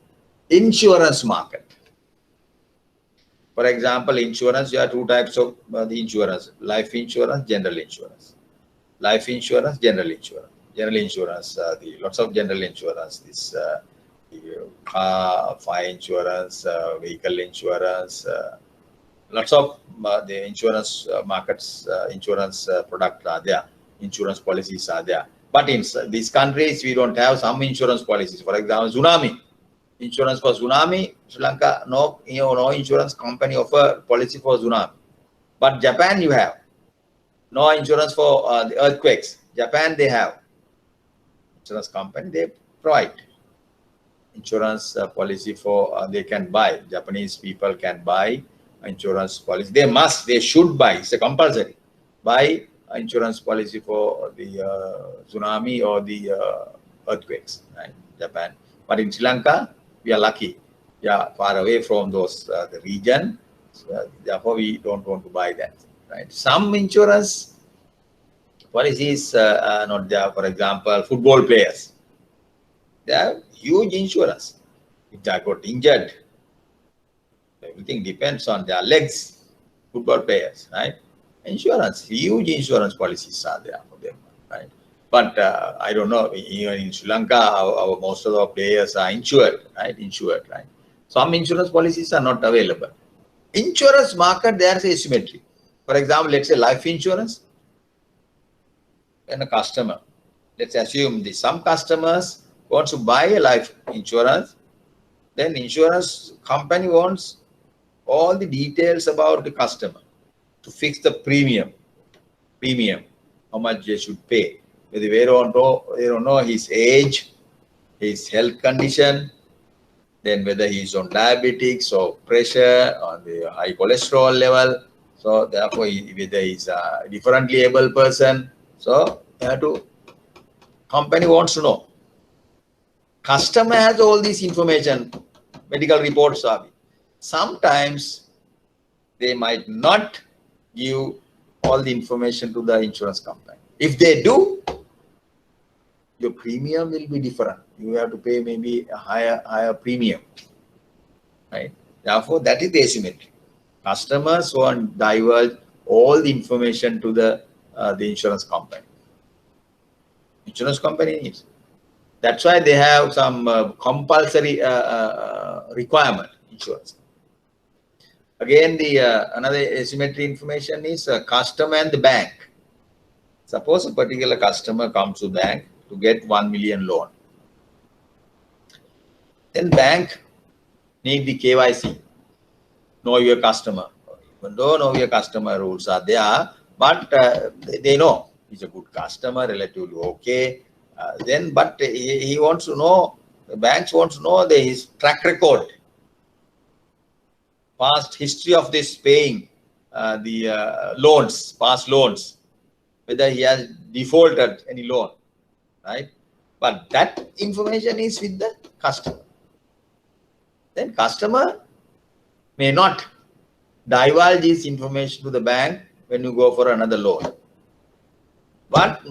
Insurance market. For example, insurance, you have two types of the insurance: life insurance, general insurance. Life insurance, general insurance. General insurance, lots of general insurance. This car, fire insurance, vehicle insurance. Lots of the insurance markets, insurance products are there. Insurance policies are there. But in these countries, we don't have some insurance policies. For example, tsunami. Insurance for tsunami, Sri Lanka, no insurance company offer policy for tsunami. But Japan, you have. No insurance for the earthquakes. Japan, they have. Insurance company, they provide insurance policy for, they can buy. Japanese people can buy insurance policy. They should buy. It's a compulsory. Buy insurance policy for the tsunami or the earthquakes, right? Japan. But in Sri Lanka, we are lucky. We are far away from those the region, so therefore we don't want to buy that. Right? Some insurance policies not there. For example, football players, they have huge insurance. If they got injured, everything depends on their legs. Football players, right? Insurance, huge insurance policies are there for them, right? But I don't know, even in Sri Lanka, most of the players are insured, right? Some insurance policies are not available. Insurance market, there is asymmetry. For example, let's say life insurance. When a customer, let's assume some customers want to buy a life insurance, then insurance company wants all the details about the customer to fix the premium, how much they should pay. They don't know his age, his health condition, then whether he's on diabetics or pressure, on the high cholesterol level. So therefore, whether he's a differently able person, so you have to, company wants to know. Customer has all this information, medical reports are. Sometimes they might not give all the information to the insurance company. If they do, your premium will be different. You have to pay maybe a higher premium, right? Therefore, that is the asymmetry. Customers won't divulge all the information to the insurance company. Insurance company needs. That's why they have some compulsory requirement insurance. Again, the another asymmetry information is customer and the bank. Suppose a particular customer comes to bank to get 1 million loan. Then bank need the KYC, know your customer. Even though know your customer rules are there, but they know he's a good customer, relatively okay. But he wants to know, the banks wants to know his track record, past history of this paying the loans, past loans, whether he has defaulted any loan, right? But that information is with the customer. Then customer may not divulge this information to the bank when you go for another loan. But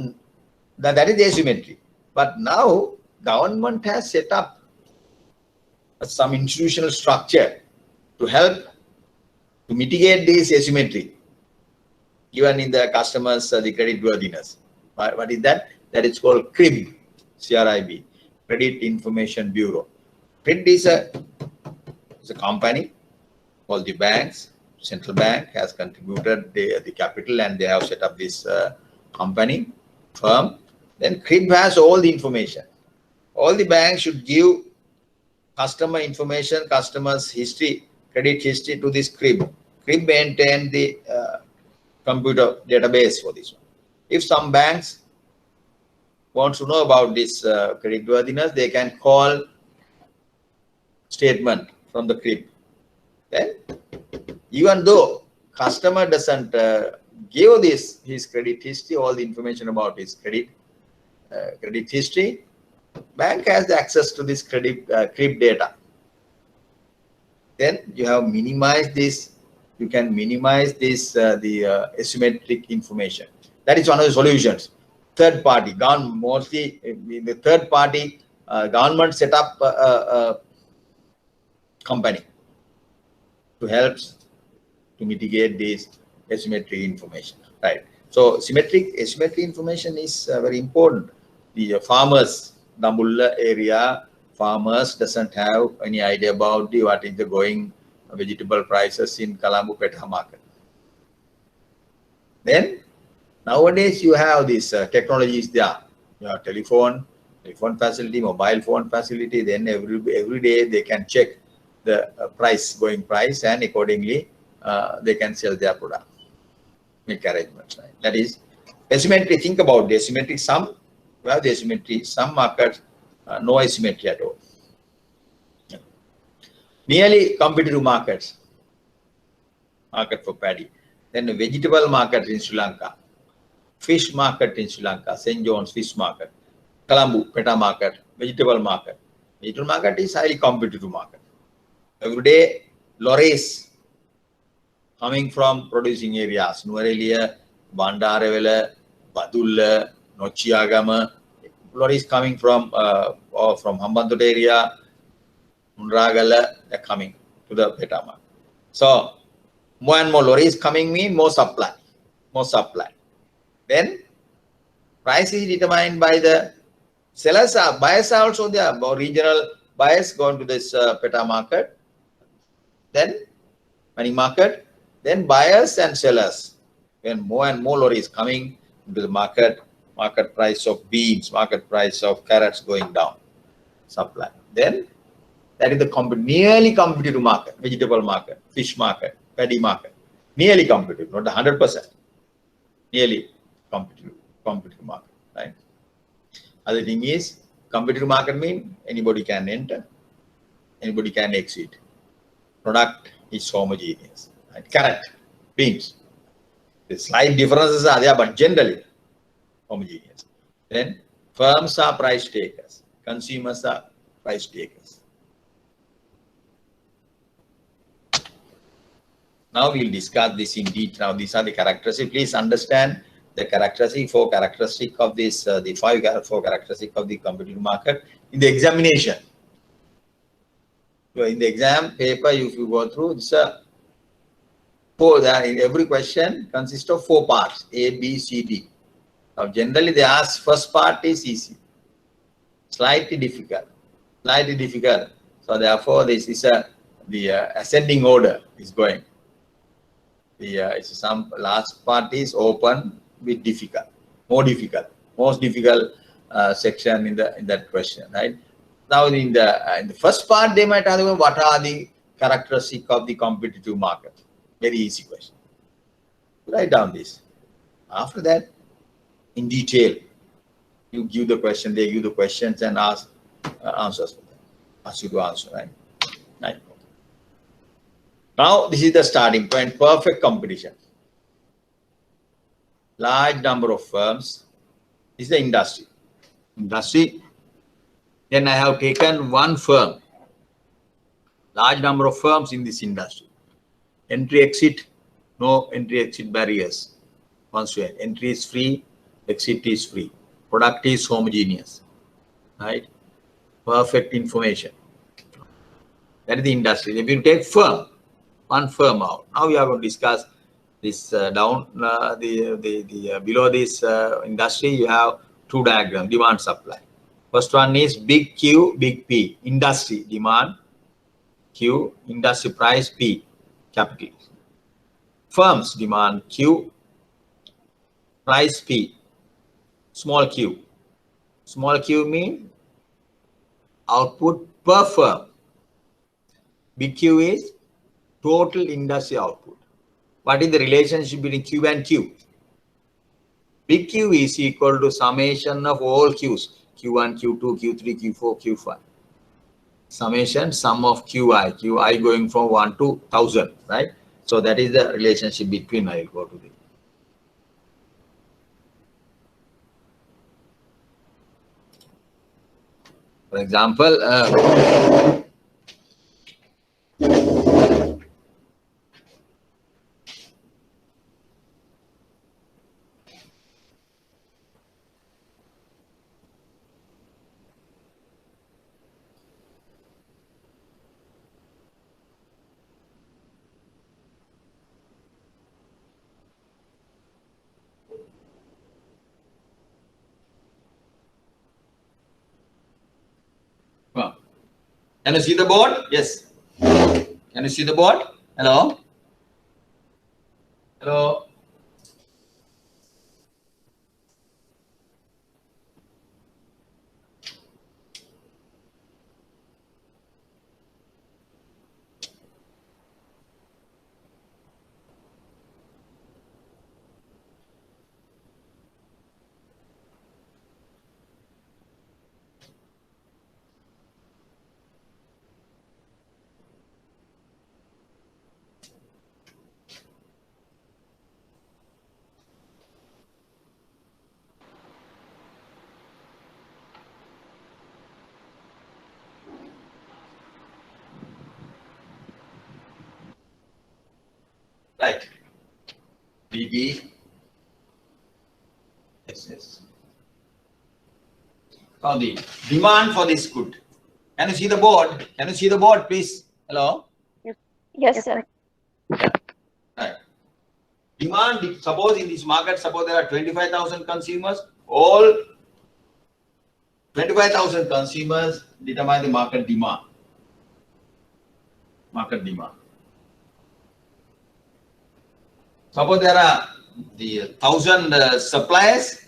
that is asymmetry. But now government has set up some institutional structure to help to mitigate this asymmetry, even in the customers the credit worthiness. What is that? That is called CRIB, CRIB, Credit Information Bureau. CRIB is a company called the banks. Central bank has contributed the capital and they have set up this company firm. Then CRIB has all the information. All the banks should give customer information, customers history, credit history to this CRIB. CRIB maintain the computer database for this one. If some banks want to know about this credit worthiness, they can call statement from the CRIB. Then, even though customer doesn't give his credit history, all the information about his credit history, bank has the access to this CRIB data. Then you have minimized this. You can minimize this the asymmetric information. That is one of the solutions. Third party, mostly the third party government set up a company to help to mitigate this asymmetric information, right? So asymmetric information is very important. The farmers, Dambulla area farmers doesn't have any idea about what is the going vegetable prices in Colombo Petha market. Then nowadays you have this technologies there. You have telephone facility, mobile phone facility. Then every day they can check the going price, and accordingly they can sell their product, make arrangements. Right? That is asymmetry. Think about the asymmetry. Some have the asymmetry. Some markets no asymmetry at all. Nearly competitive markets. Market for paddy. Then the vegetable market in Sri Lanka. Fish market in Sri Lanka. St. John's fish market. Colombo Petha market. Vegetable market. Vegetable market is highly competitive market. Every day, lorries coming from producing areas. Nuwara, Bandarawala, Badulla, Nochiagama. Lorries coming from Hambantota area, Unragala, they're coming to the Petha market. So, more and more lorries coming mean more supply. More supply. Then, price is determined by the sellers. Buyers are also there. Regional buyers going to this Petha market. Then money market, then buyers and sellers. When more and more lorries coming into the market, market price of beans, market price of carrots going down, supply. Then that is the nearly competitive market, vegetable market, fish market, paddy market, nearly competitive, not 100%, nearly competitive market, right? Other thing is competitive market means anybody can enter, anybody can exit. Product is homogeneous. Right? Carrot. beans. The slight differences are there, but generally homogeneous. Then firms are price takers, consumers are price takers. Now we'll discuss this in detail. Now these are the characteristics. Please understand the four characteristic of this, four characteristic of the competitive market in the examination. So in the exam paper, if you go through, it's four. In every question consists of 4 parts: A, B, C, D. Now generally they ask first part is easy, slightly difficult. So therefore this is the ascending order is going. It's some last part is open with most difficult section in that question, right? Now in the first part they might ask what are the characteristics of the competitive market. Very easy question. Write down this. After that, in detail, you give the question, they give the questions and ask answers for them. Ask you to answer, right? Right. Now, this is the starting point, perfect competition. Large number of firms. This is the industry. Then I have taken one firm. Large number of firms in this industry. Entry, exit, no entry, exit barriers. Once you entry is free, exit is free. Product is homogeneous, right? Perfect information. That is the industry. If you take firm, one firm out. Now we are going to discuss this below this industry. You have 2 diagrams: demand, supply. First one is big Q, big P. Industry demand Q, industry price P, capital. Firms demand Q, price P, small q. Small q means output per firm. Big Q is total industry output. What is the relationship between Q and Q? Big Q is equal to summation of all Qs. Q1, Q2, Q3, Q4, Q5. Summation, sum of Qi. Qi going from 1 to 1000, right? So that is the relationship between. I will go to the. For example, can you see the board? Yes. Can you see the board? Hello? Hello? Right. BB. Yes. Now the demand for this good. Can you see the board? Can you see the board, please? Hello? Yes, sir. Right. Demand, suppose in this market, suppose there are 25,000 consumers, all 25,000 consumers determine the market demand. Market demand. Suppose there are the 1,000 suppliers,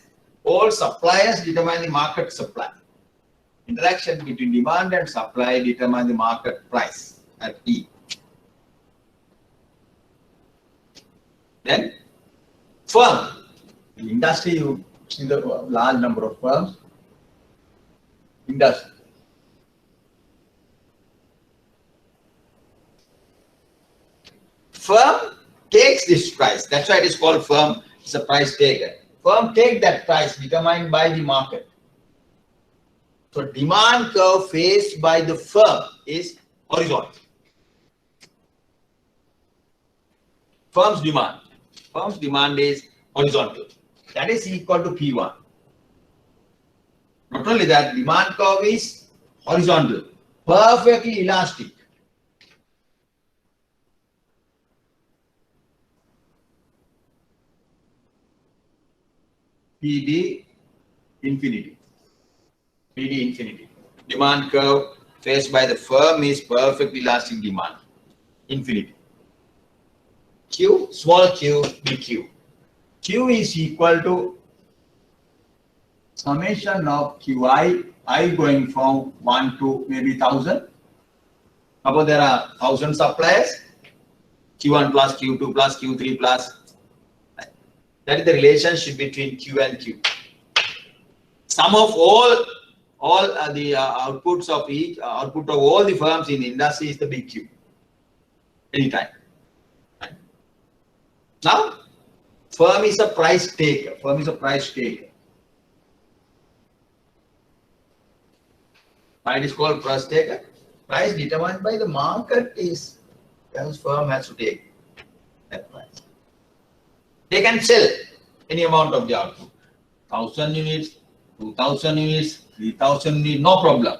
all suppliers determine the market supply. Interaction between demand and supply determine the market price at E. Then firm, the industry, you see the large number of firms. Industry. Firm takes this price. That's why it is called firm. It's a price taker. Firm take that price determined by the market. So demand curve faced by the firm is horizontal. Firm's demand is horizontal. That is equal to P1. Not only that, demand curve is horizontal, perfectly elastic. PD infinity. PD infinity. Demand curve faced by the firm is perfectly elastic demand. Infinity. Q, small q, big Q. Q is equal to summation of Qi, I going from 1 to maybe 1000. Suppose there are 1000 suppliers, Q1 plus Q2 plus Q3 plus. That is the relationship between Q and Q. Sum of all the outputs of each output of all the firms in the industry is the big Q. Anytime. Right. Now, firm is a price taker. Firm is a price taker. Why it is called price taker? Price determined by the market is the firm has to take that price. They can sell any amount of the output. 1000 units, 2000 units, 3000 units, no problem.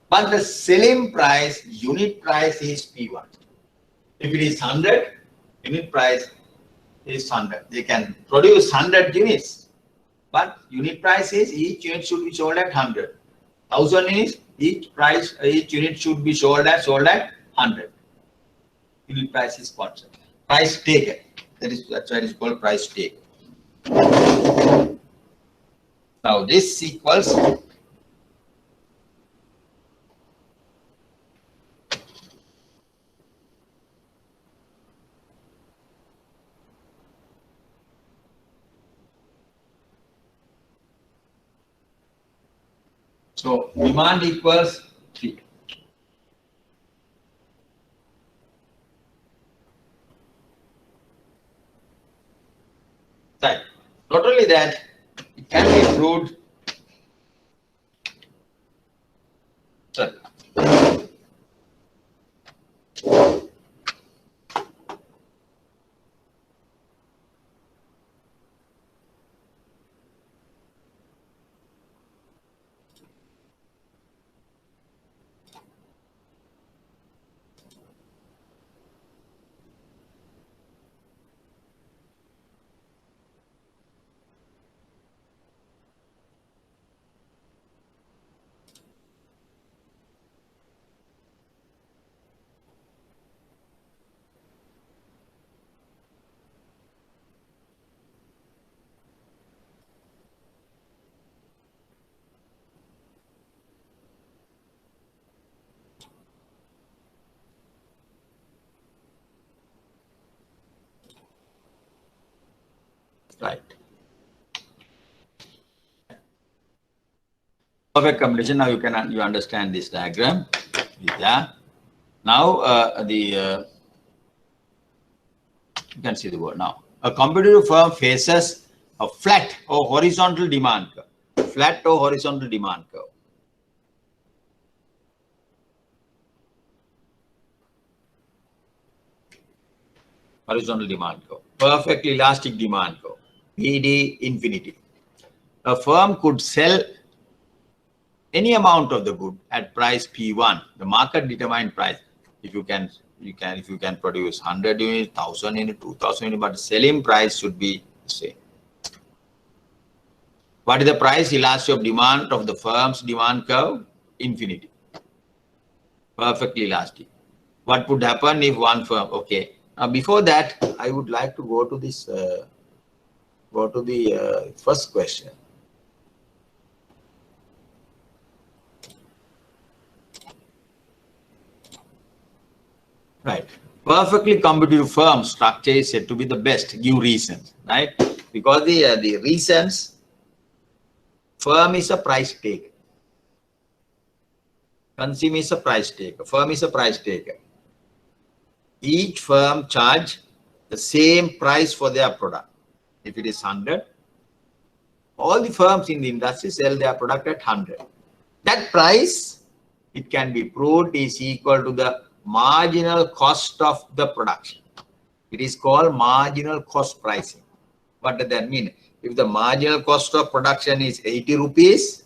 But the selling price, unit price is P1. If it is 100, unit price is 100. They can produce 100 units, but unit price is each unit should be sold at 100. 1000 units, each unit should be sold at 100. Unit price is constant. Price taker. That's why it is called price taker. Now this equals so demand equals 3. Right. Not only that, it can be proved. Sorry. Right. Perfect completion. Now you understand this diagram. Yeah. Now you can see the word now. A competitive firm faces a flat or horizontal demand curve. Flat or horizontal demand curve. Horizontal demand curve. Perfectly elastic demand curve. PD infinity. A firm could sell any amount of the good at price P1, the market determined price. If you can produce 100 units, 1000 units, 2000 units, but the selling price should be the same. What is the price elasticity of demand of the firm's demand curve? Infinity. Perfectly elastic. What would happen if one firm? Okay. Now before that, I would like to go to this. Go to the first question. Right. Perfectly competitive firm structure is said to be the best. Give reasons, right? Because the reasons, firm is a price taker. Consumer is a price taker. Firm is a price taker. Each firm charge the same price for their product. If it is 100, all the firms in the industry sell their product at 100. That price, it can be proved, is equal to the marginal cost of the production. It is called marginal cost pricing. What does that mean? If the marginal cost of production is 80 rupees,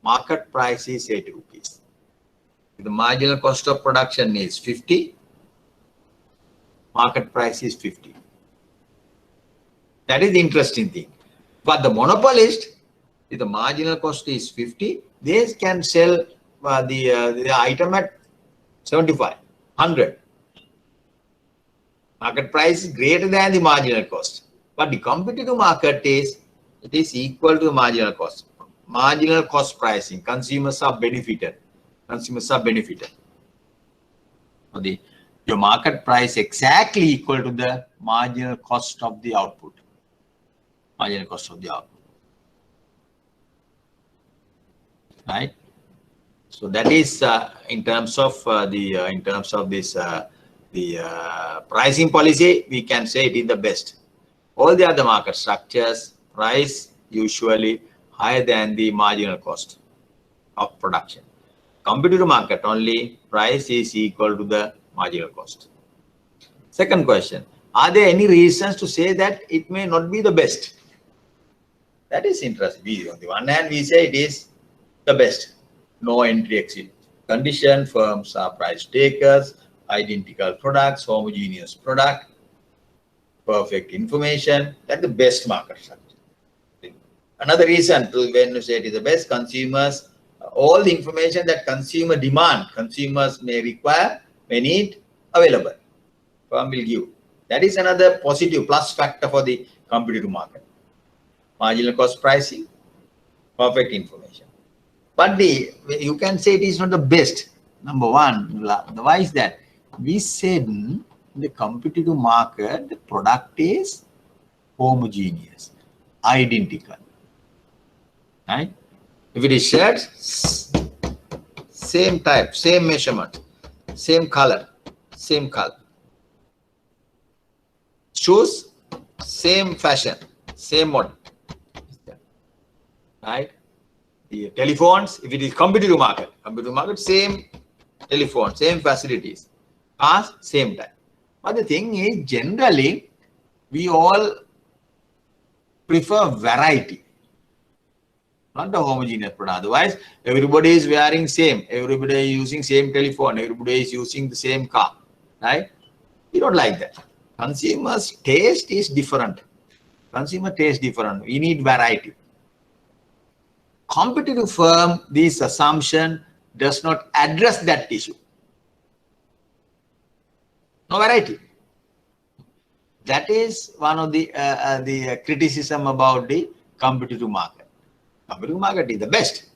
market price is 80 rupees. If the marginal cost of production is 50, market price is 50. That is the interesting thing. But the monopolist, if the marginal cost is 50, they can sell the item at 75, 100. Market price is greater than the marginal cost. But the competitive market is, it is equal to the marginal cost. Marginal cost pricing. Consumers are benefited. Consumers are benefited. So your market price exactly equal to the marginal cost of the output. Marginal cost of the output. Right? So that is in terms of the pricing policy, we can say it is the best. All the other market structures, price usually higher than the marginal cost of production. Competitive market only, price is equal to the marginal cost. Second question, are there any reasons to say that it may not be the best? That is interesting. On the one hand, we say it is the best. No entry exit condition, firms are price takers, identical products, homogeneous product, perfect information. That's the best market structure. Another reason to when you say it is the best, consumers, all the information that consumer demand, consumers may require, may need, available. Firm will give. That is another positive plus factor for the competitive market. Marginal cost pricing, perfect information. But you can say it is not the best. Number one, why is that? We said in the competitive market, the product is homogeneous, identical. Right? If it is shirts, same type, same measurement, same color, same color. Shoes, same fashion, same model. Right? The telephones, if it is competitive market, same telephone, same facilities. Cars, same type. But the thing is, generally, we all prefer variety, not the homogeneous product. Otherwise, everybody is wearing same, everybody is using same telephone, everybody is using the same car, right? We don't like that. Consumers' taste is different. Consumer taste different. We need variety. Competitive firm, this assumption does not address that issue. No variety. That is one of the criticism about the competitive market. Competitive market is the best,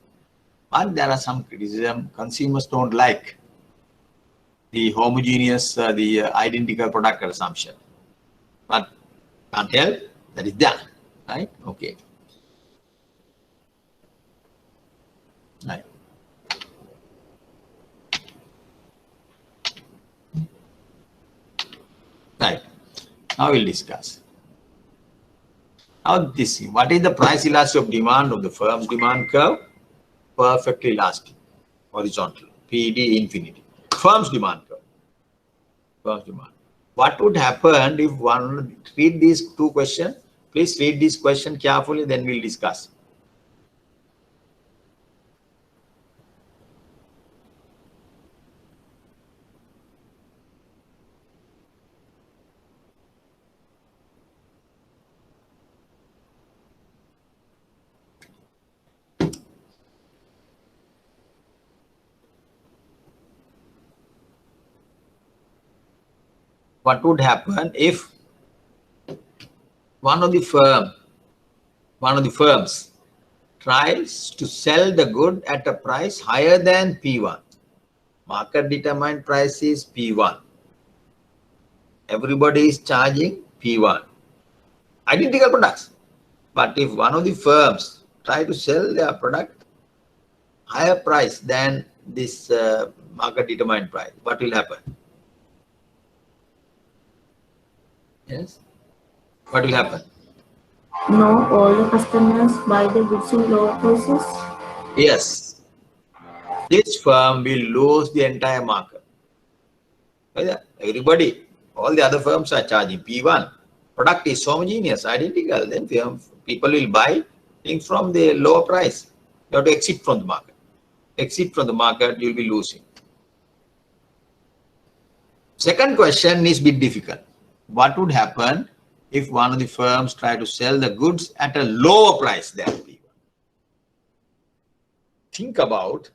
but there are some criticism. Consumers don't like the homogeneous, the identical product assumption. But can't help, that is done, right? Okay. Right. Right. Now we'll discuss. Now this, what is the price elasticity of demand of the firm's demand curve? Perfectly elastic, horizontal, PD infinity. Firm's demand curve. Firm's demand. What would happen if one read these two questions? Please read this question carefully, then we'll discuss. What would happen if one of the firms tries to sell the good at a price higher than P1? Market determined price is P1. Everybody is charging P1. Identical products. But if one of the firms try to sell their product higher price than this market determined price, what will happen? Yes. What will happen? No, all the customers buy the goods in lower prices. Yes. This firm will lose the entire market. Everybody, all the other firms are charging P1. Product is homogeneous, identical. Then people will buy things from the lower price. You have to exit from the market. Exit from the market, you will be losing. Second question is a bit difficult. What would happen if one of the firms try to sell the goods at a lower price than P1? Think about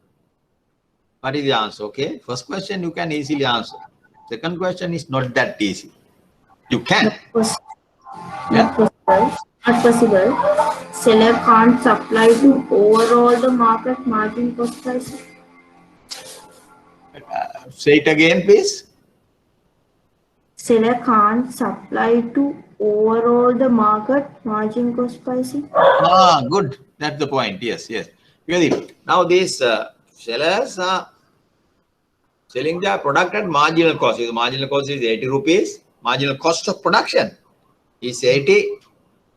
what is the answer, okay? First question you can easily answer. Second question is not that easy. You can. Not possible. Not possible. Seller can't supply to overall the market margin cost price. Say it again, please. Seller can't supply to overall the market margin cost pricing. Good. That's the point. Yes, yes. Really. Now these sellers are selling their product at marginal cost. The marginal cost is 80 rupees. Marginal cost of production is 80.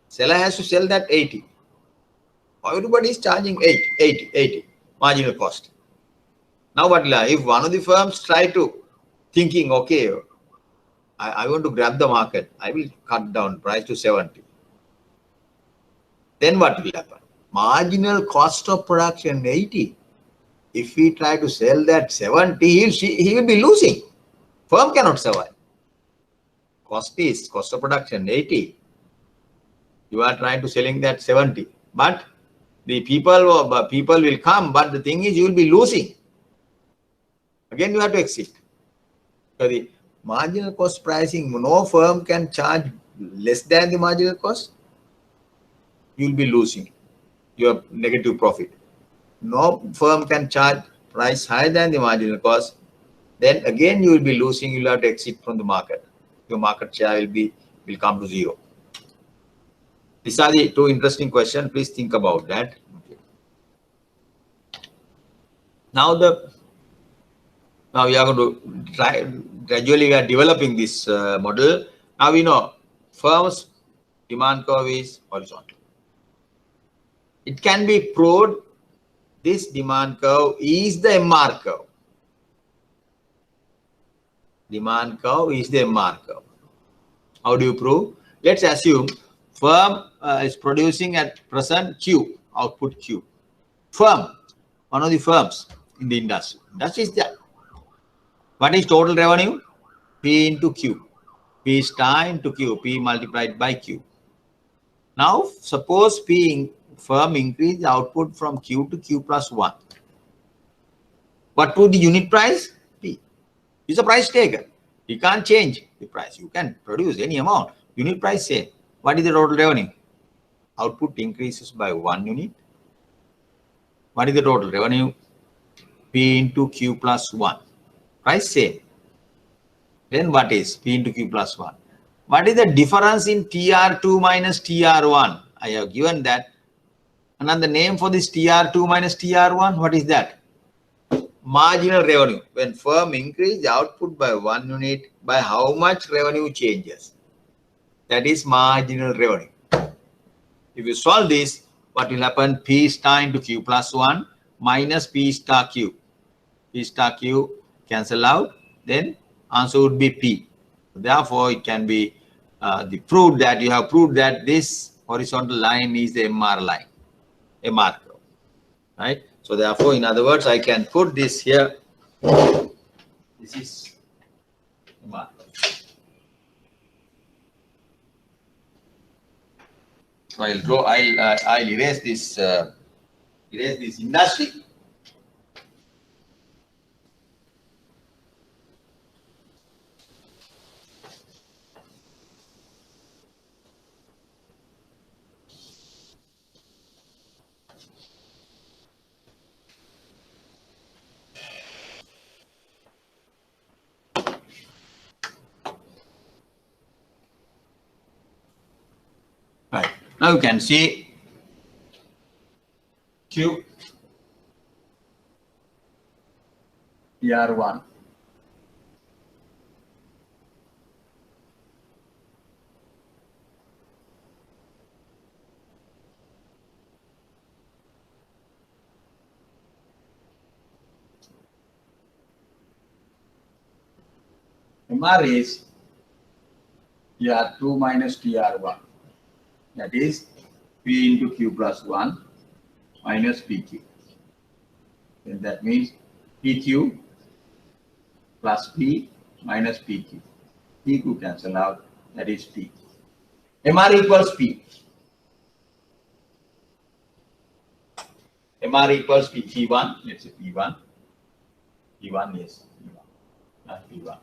Seller has to sell that 80. Everybody is charging 80 marginal cost. Now what? If one of the firms try to thinking, okay, I want to grab the market, I will cut down price to 70. Then what will happen? Marginal cost of production 80. If we try to sell that 70, he will be losing. Firm cannot survive. Cost of production 80. You are trying to selling that 70. But the people will come, but the thing is you will be losing. Again, you have to exit. So the marginal cost pricing, no firm can charge less than the marginal cost. You will be losing your negative profit. No firm can charge price higher than the marginal cost. Then again you will be losing. You will have to exit from the market. Your market share will come to zero. These are the two interesting questions. Please think about that. Okay. Now we are going to try gradually. We are developing this model. Now we know firms demand curve is horizontal. It can be proved this demand curve is the MR curve. Demand curve is the MR curve. How do you prove? Let's assume firm is producing at present Q, output Q. Firm, one of the firms in the industry. That is that. What is total revenue? P into Q. P star into Q. P multiplied by Q. Now, suppose firm increase the output from Q to Q plus 1. What would the unit price be? It's a price taker. You can't change the price. You can produce any amount. Unit price same. What is the total revenue? Output increases by 1 unit. What is the total revenue? P into Q plus 1. Price same. Then what is P into Q plus 1? What is the difference in TR2 minus TR1? I have given that. Another name for this TR2 minus TR1, what is that? Marginal revenue. When firm increase the output by 1 unit, by how much revenue changes? That is marginal revenue. If you solve this, what will happen? P star into Q plus 1 minus P star Q. P star Q cancel out, then answer would be P. Therefore, it can be proved that you have proved that this horizontal line is the MR line, MR curve, right? So therefore, in other words, I can put this here. This is MR curve. So I'll erase this industry. Right. Now you can see Q TR1 MR is TR2 minus TR1. That is P into Q plus 1 minus PQ. And that means PQ plus P minus PQ. PQ cancel out, that is P. MR equals P. MR equals P. P1, let's say P1. P1, yes, P1. Not P1.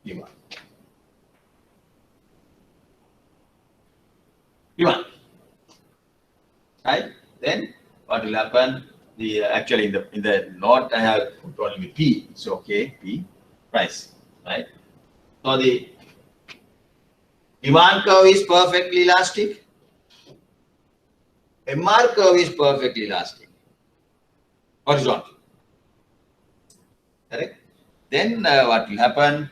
P1. P1. Right? Then what will happen? The actually in the note I have put only P. It's okay. P price. Right? So the demand curve is perfectly elastic. MR curve is perfectly elastic. Horizontal. Correct? Then what will happen?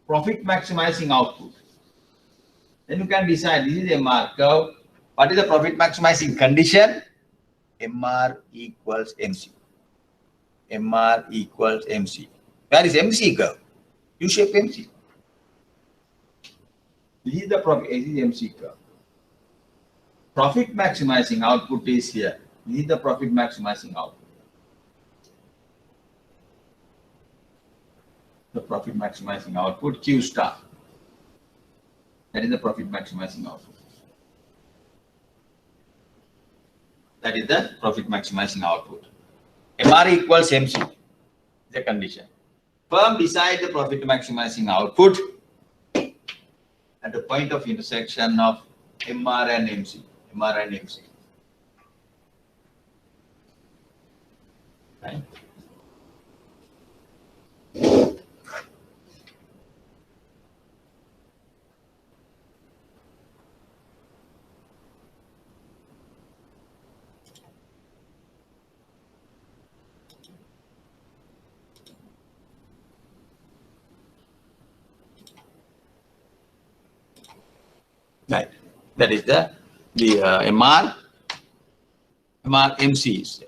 Profit maximizing output. Then you can decide this is MR curve. What is the profit maximizing condition? MR equals MC. MR equals MC. Where is MC curve? U-shape MC. This is the profit. This is MC curve. Profit maximizing output is here. This is the profit maximizing output. The profit maximizing output Q star. That is the profit maximizing output. That is the profit maximizing output. MR equals MC. The condition. Firm decide the profit maximizing output at the point of intersection of MR and MC. MR and MC. Right? Right. That is the MR MC is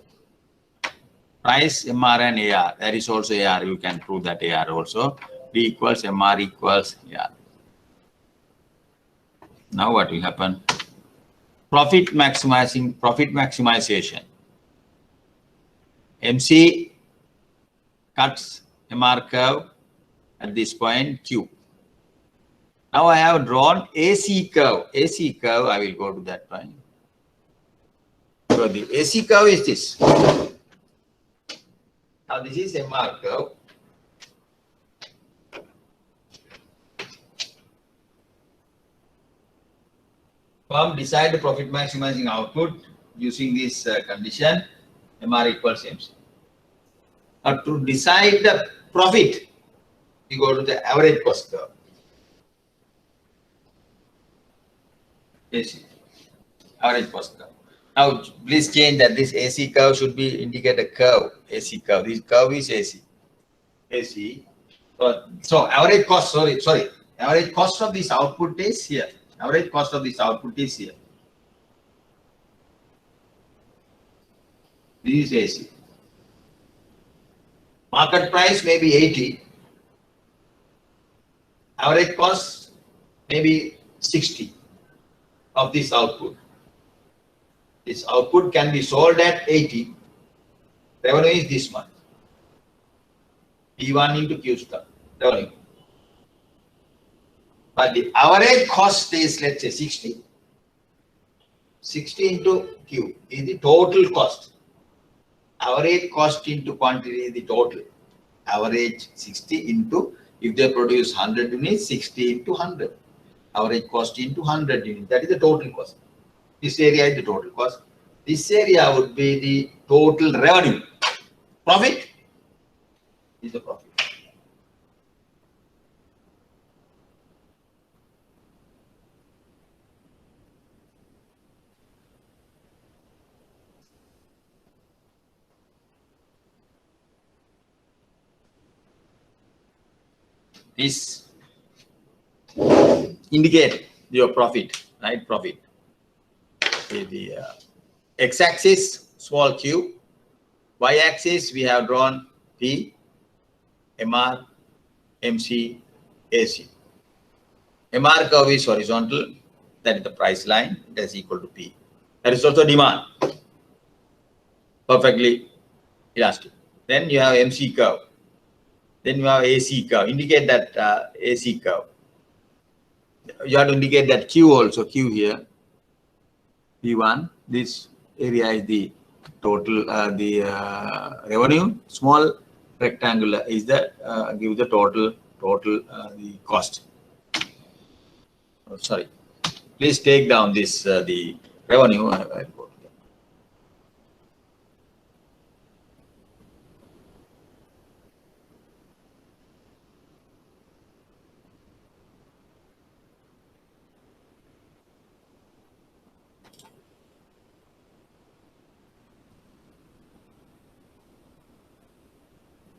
price MR and AR. That is also AR. You can prove that AR also. D equals MR equals AR. Now what will happen? Profit maximization. MC cuts MR curve at this point Q. Now I have drawn AC curve. AC curve, I will go to that point. So the AC curve is this. Now this is MR curve. Firm decide the profit maximizing output using this condition, MR equals MC. Now to decide the profit, we go to the average cost curve. AC, average cost curve. Now please change that this AC curve should be indicate a curve. AC curve. This curve is AC. AC. So average cost. Sorry. Average cost of this output is here. Average cost of this output is here. This is AC. Market price may be 80. Average cost may be 60 of this output. This output can be sold at 80. Revenue is this much. P1 into Q star. Revenue. But the average cost is, let's say, 60. 60 into Q is the total cost. Average cost into quantity is the total. Average 60 into, if they produce 100 units, 60 into 100. Average cost into 100 units. That is the total cost. This area is the total cost. This area would be the total revenue. Profit is the profit. This indicate your profit, right? Profit. Okay, the x-axis small q. Y-axis we have drawn P, MR, MC, AC. MR curve is horizontal, that is the price line, that is equal to P. That is also demand, perfectly elastic. Then you have MC curve. Then you have AC curve. Indicate that AC curve. You have to indicate that Q also, Q here. P1, this area is the total, revenue. Small rectangular is the, give the total, the cost. Oh, sorry. Please take down this, the revenue.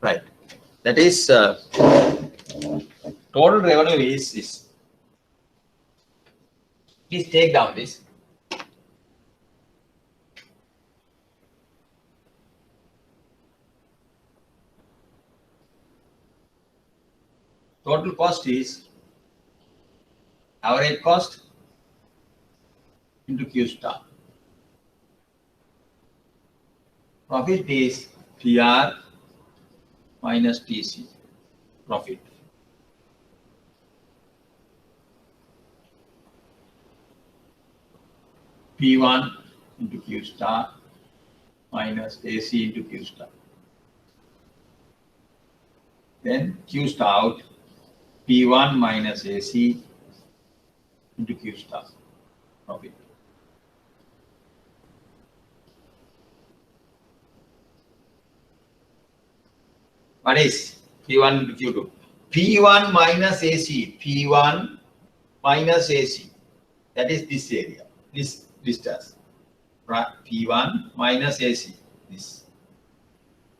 Right. That is total revenue is this. Please take down this. Total cost is average cost into Q star. Profit is PR minus TC, profit. P1 into Q star minus AC into Q star. Then Q star out, P1 minus AC into Q star, profit. What is P1 into Q2? P1 minus AC, P1 minus AC. That is this area, this distance. P1 minus AC, this.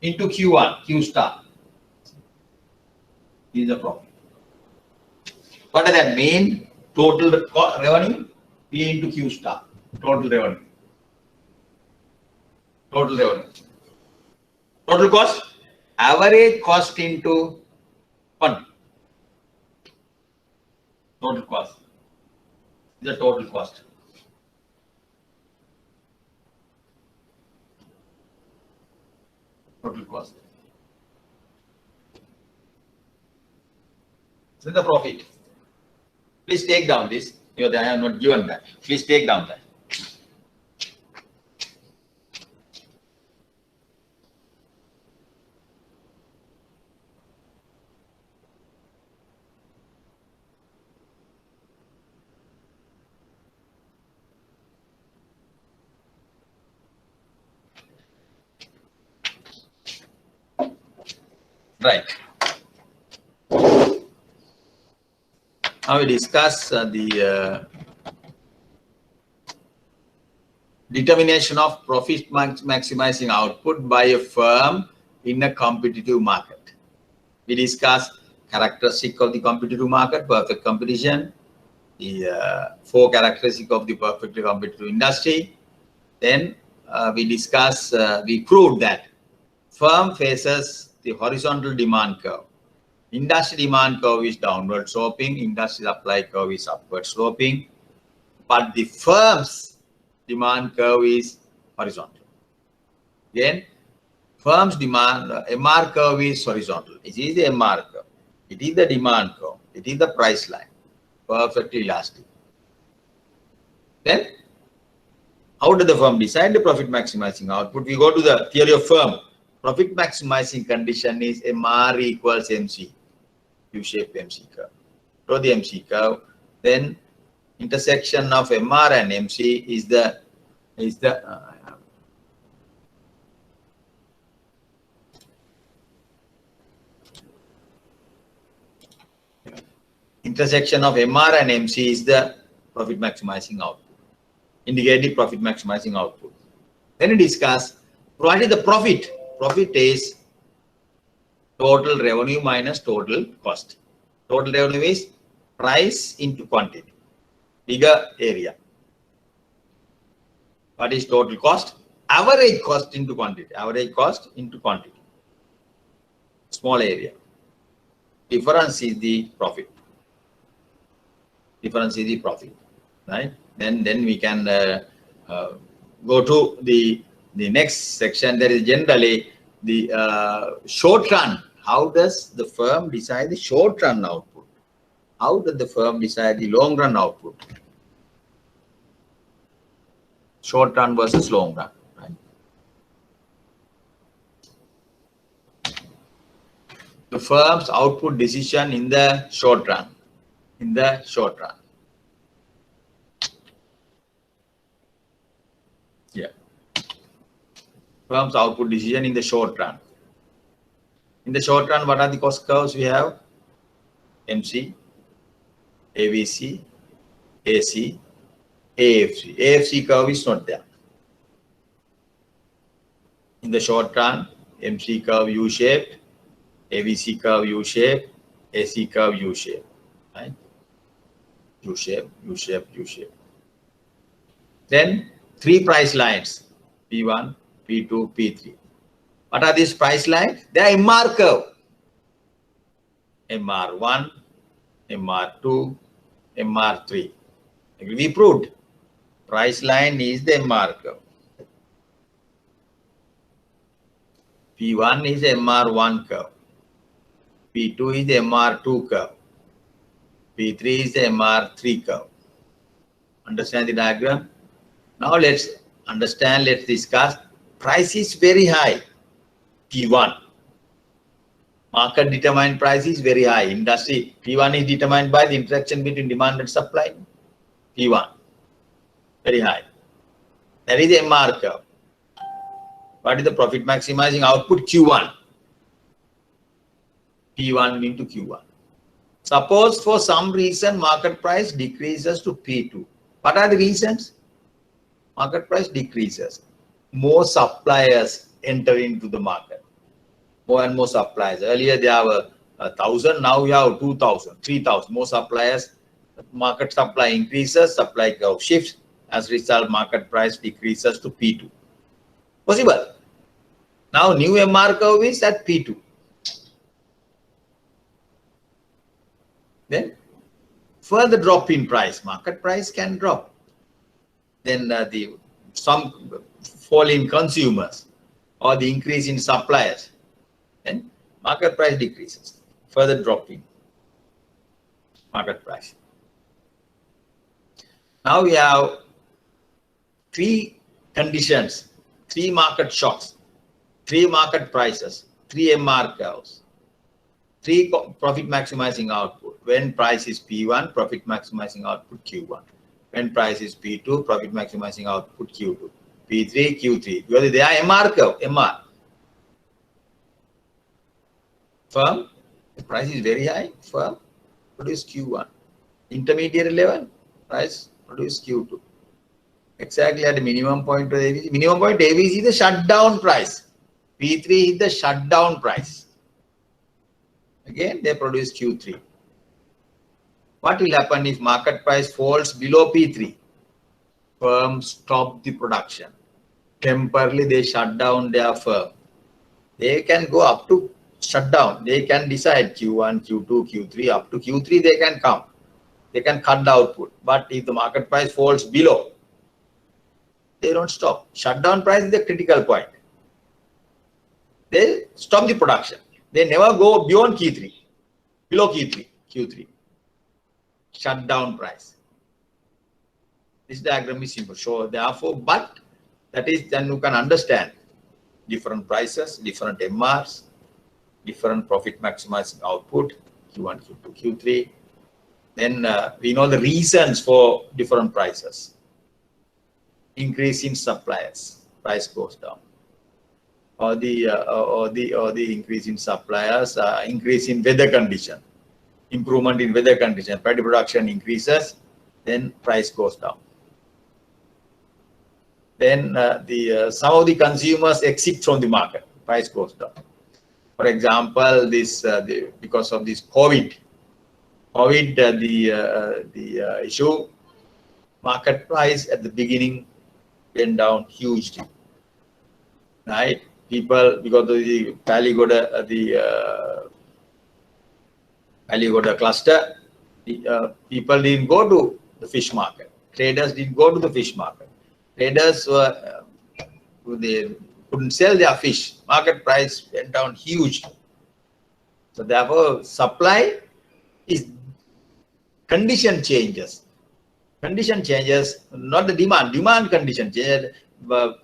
Into Q1, Q star. This is the profit. What does that mean? Total revenue, P into Q star. Total revenue. Total revenue. Total cost? Average cost into quantity. Total cost. The total cost. Total cost. This is the profit. Please take down this. I have not given that. Please take down that. Right. Now we discuss the determination of profit maximizing output by a firm in a competitive market. We discuss characteristic of the competitive market, perfect competition, the 4 characteristics of the perfectly competitive industry. Then we discuss, we proved that firm faces the horizontal demand curve. Industry demand curve is downward sloping, industry supply curve is upward sloping, but the firm's demand curve is horizontal. Again, firm's demand, MR curve is horizontal. It is the MR curve. It is the demand curve. It is the price line. Perfectly elastic. Then, how did the firm decide the profit maximizing output? We go to the theory of firm. Profit maximizing condition is MR equals MC, U-shaped MC curve. Draw the MC curve. Then intersection of MR and MC is the intersection of MR and MC is the profit maximizing output. Indicating profit maximizing output. Then we discuss what is the profit. Profit is total revenue minus total cost. Total revenue is price into quantity, bigger area. What is total cost? average cost into quantity. Average cost into quantity. Small area. Difference is the profit. Difference is the profit, right? Then we can go to the next section. There is generally the short run. How does the firm decide the short run output? How does the firm decide the long run output? Short run versus long run, right? The firm's output decision in the short run. In the short run. Yeah. Firm's output decision in the short run. In the short run, what are the cost curves we have? MC, AVC, AC, AFC. AFC curve is not there. In the short run, MC curve U-shaped, AVC curve U-shaped, AC curve U-shaped, right? U-shape, U-shape, U-shape. Then 3 price lines, P1, P2, P3. What are these price lines? They are MR curve. MR1, MR2, MR3. We proved price line is the MR curve. P1 is MR1 curve. P2 is the MR2 curve. P3 is the MR3 curve. Understand the diagram? Now let's understand, let's discuss. Price is very high. P1. Market determined price is very high. Industry P1 is determined by the interaction between demand and supply. P1. Very high. That is the MR curve. What is the profit maximizing output? Q1. P1 into Q1. Suppose for some reason market price decreases to P2. What are the reasons? Market price decreases. More suppliers enter into the market. More and more suppliers. Earlier there were 1,000, now we have 2,000, 3,000. More suppliers. Market supply increases, supply curve shifts. As a result, market price decreases to P2. Possible. Now new MR curve is at P2. Then further drop in price. Market price can drop. Then some fall in consumers or the increase in suppliers. Then market price decreases. Further drop in market price. Now we have 3 conditions, 3 market shocks, 3 market prices, 3 MR curves, 3 profit maximizing output. When price is P1, profit maximizing output Q1. When price is P2, profit maximizing output Q2. P3, Q3. Because they are MR curve, MR. Firm, the price is very high, firm, produce Q1. Intermediate level, price, produce Q2. Exactly at the minimum point of AVC. Minimum point AVC is the shutdown price. P3 is the shutdown price. Again, they produce Q3. What will happen if market price falls below P3? Firms stop the production. Temporarily, they shut down their firm. They can go up to shutdown. They can decide Q1, Q2, Q3. Up to Q3, they can come. They can cut the output. But if the market price falls below, they don't stop. Shutdown price is the critical point. They stop the production. They never go beyond Q3, below Q3. Shutdown price. This diagram is simple. So therefore, but that is, then you can understand different prices, different MRs, different profit maximizing output, Q1, Q2, Q3. Then we know the reasons for different prices. Increase in suppliers, price goes down. Or the increase in suppliers, increase in weather condition, improvement in weather condition, paddy production increases, then price goes down. Then some of the consumers exit from the market, price goes down. For example, this because of this COVID, the issue, market price at the beginning went down hugely. right? People, because of the Paligoda cluster, the people didn't go to the fish market. Traders didn't go to the fish market. Traders were they couldn't sell their fish. Market price went down huge. So therefore, supply is condition changes. Condition changes, not the demand. Demand condition changes.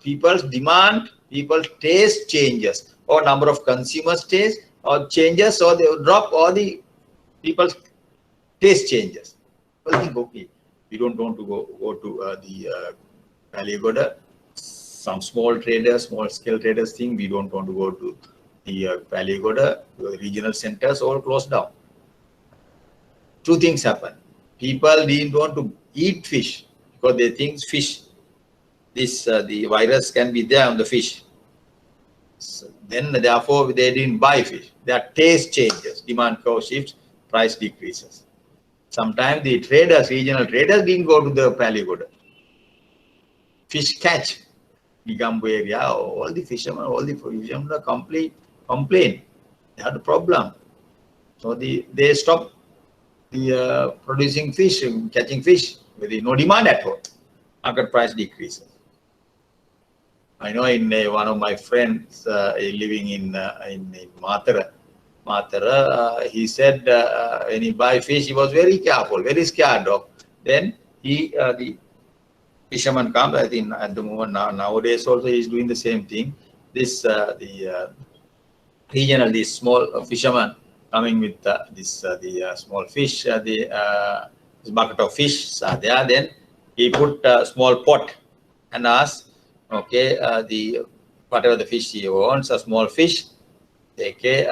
People's demand, people's taste changes, or number of consumers taste or changes, or they drop, or the people's taste changes. I think okay, we don't want to go to the Paligoda. Some small traders, small scale traders think we don't want to go to the Paligoda. Regional centers all closed down. Two things happen. People didn't want to eat fish because they think fish, the virus can be there on the fish. So then therefore they didn't buy fish. Their taste changes, demand curve shifts, price decreases. Sometimes the traders, regional traders didn't go to the Paligoda. Fish catch, Nigambu area, all the fishermen complain. They had a problem. So they stopped producing fish, catching fish with no demand at all. Market price decreases. I know in one of my friends living in Matara, he said when he buy fish, he was very careful, very scared of. Then the fisherman comes. I think at the moment nowadays also he is doing the same thing. This regional, this small fisherman coming with the small fish, this bucket of fish are there. Then he put a small pot and asked, okay, whatever the fish he wants, a small fish, okay,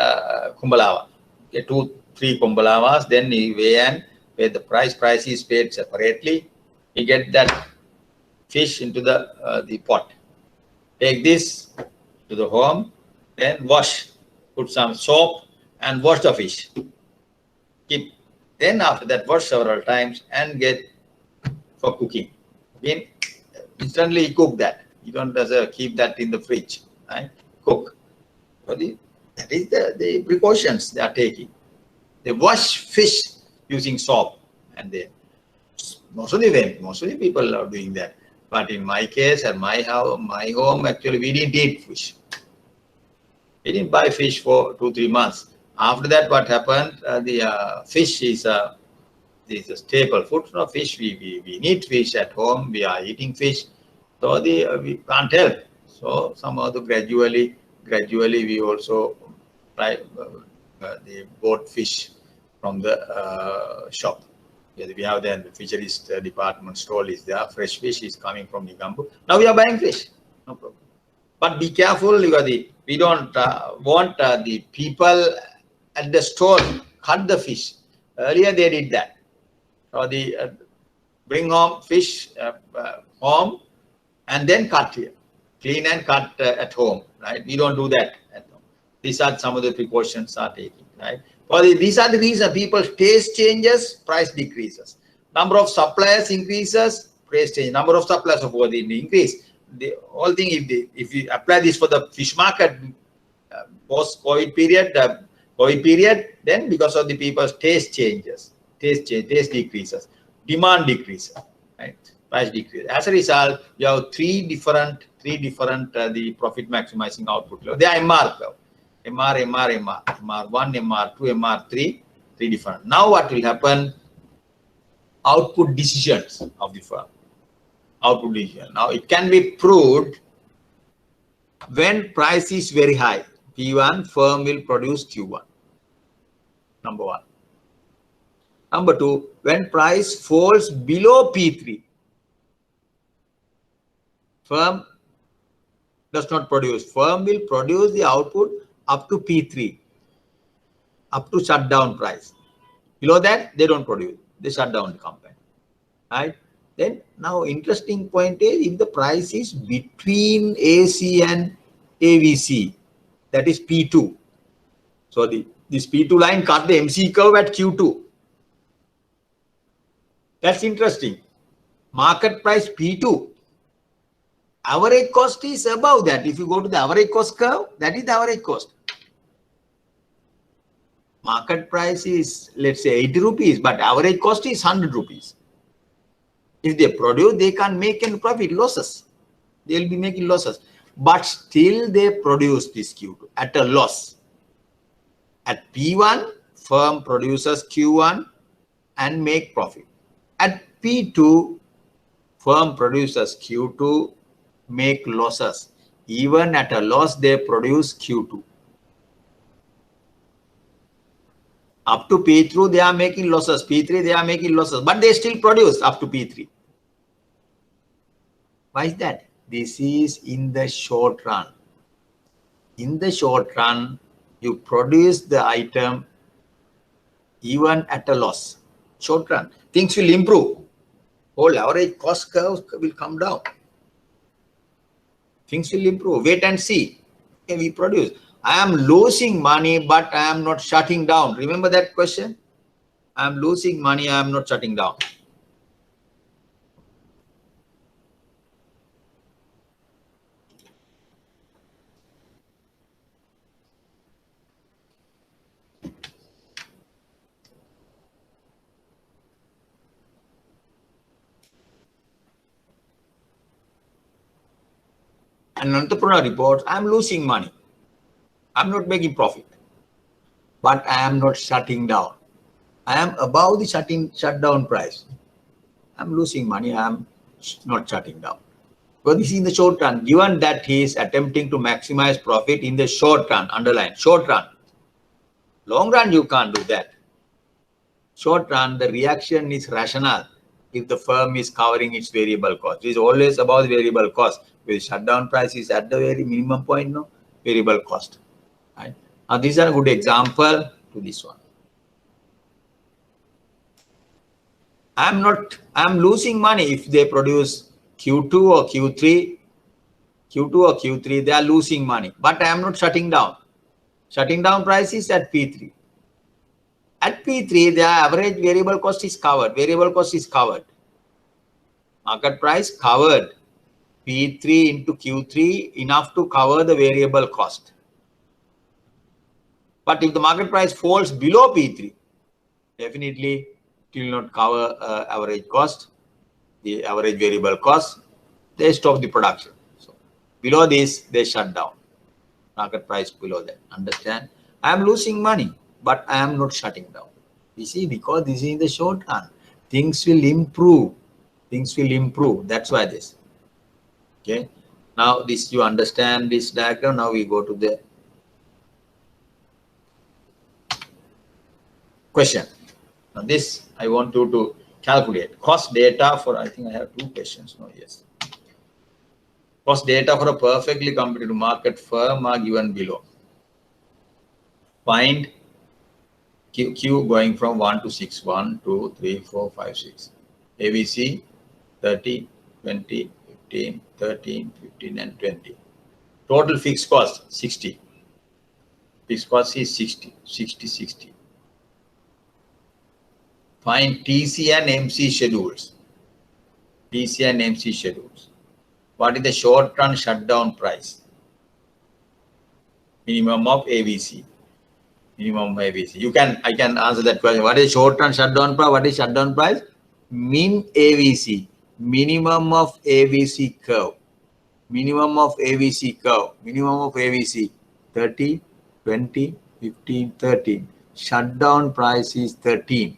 kumbalawa, okay, 2-3 kumbalavas. Then he weigh and pay the price. Price is paid separately. He get that fish into the pot. Take this to the home, then wash, put some soap and wash the fish. Keep. Then after that, wash several times and get for cooking. Again, instantly cook that. You don't just keep that in the fridge, right? Cook. So that is the precautions they are taking. They wash fish using soap, and they most of the people are doing that. But in my case, at my home, actually we didn't eat fish. We didn't buy fish for 2-3 months. After that, what happened? The fish is a staple food. No fish. We need fish at home. We are eating fish. So we can't help. So somehow gradually we also they bought fish from the shop. Yeah, we have then the fisheries department stall is there. Fresh fish is coming from Nigambu. Now we are buying fish. No problem. But be careful because we don't want the people at the store cut the fish. Earlier they did that. So bring home fish home and then cut here. Clean and cut at home, right? We don't do that at home. These are some of the precautions are taking, right? These are the reasons people's taste changes, price decreases. Number of suppliers increases, price change. Number of suppliers of course increase. The whole thing, if you apply this for the fish market post-COVID period, then because of the people's taste changes, taste decreases, demand decreases, right? Price decreases. As a result, you have three different the profit maximizing output level. They are MR curve. MR1, MR2, MR3, three different. Now what will happen? Output decisions of the firm. Output decision. Now it can be proved when price is very high. P1, firm will produce Q1. Number one. Number two, when price falls below P3, firm does not produce. Firm will produce the output up to P3, up to shutdown price. Below that, they don't produce. They shut down the company, right? Then now interesting point is if the price is between AC and AVC, that is P2. So this P2 line cut the MC curve at Q2. That's interesting. Market price P2 Average cost is above that. If you go to the average cost curve, that is the average cost. Market price is, let's say, 80 rupees, but average cost is 100 rupees. If they produce, they can't make any profit, losses. They'll be making losses. But still they produce this Q2 at a loss. At P1, firm produces Q1 and make profit. At P2, firm produces Q2, make losses. Even at a loss, they produce Q2. Up to P3, they are making losses. P3, they are making losses, but they still produce up to P3. Why is that? This is in the short run. In the short run, you produce the item even at a loss. Short run, things will improve. Whole average cost curve will come down. Things will improve. Wait and see. Okay, we produce. I am losing money, but I am not shutting down. Remember that question? I am losing money, I am not shutting down. An entrepreneur reports, I am losing money. I am not making profit, but I am not shutting down. I am above the shutdown price. I am losing money. I am not shutting down. But this is in the short run, given that he is attempting to maximize profit in the short run, underline, short run. Long run, you can't do that. Short run, the reaction is rational if the firm is covering its variable cost. It is always about the variable cost. With shutdown price is at the very minimum point, no variable cost. Right? Now, these are a good example to this one. I'm losing money if they produce Q2 or Q3. Q2 or Q3, they are losing money, but I am not shutting down. Shutting down price is at P3. At P3, the average variable cost is covered. Variable cost is covered. Market price covered. P3 into Q3 enough to cover the variable cost. But if the market price falls below P3, definitely it will not cover average cost, the average variable cost. They stop the production. So below this, they shut down. Market price below that. Understand? I am losing money, but I am not shutting down. You see, because this is in the short run, things will improve. Things will improve. That's why this. Okay. Now this, you understand this diagram. Now we go to the question. Now this, I want you to calculate cost data for, I think I have two questions. No, yes. Cost data for a perfectly competitive market firm are given below. Find Q going from 1 to 6, 1, 2, 3, 4, 5, 6. ABC 30, 20, 15, 13, 15, and 20. Total fixed cost 60. Fixed cost is 60, 60, 60. Find TC and MC schedules. TC and MC schedules. What is the short run shutdown price? Minimum of ABC. Minimum of ABC. I can answer that question. What is short run shutdown price? What is shutdown price? Min ABC. Minimum of ABC curve. Minimum of ABC curve. Minimum of ABC. 30, 20, 15, 13. Shutdown price is 13.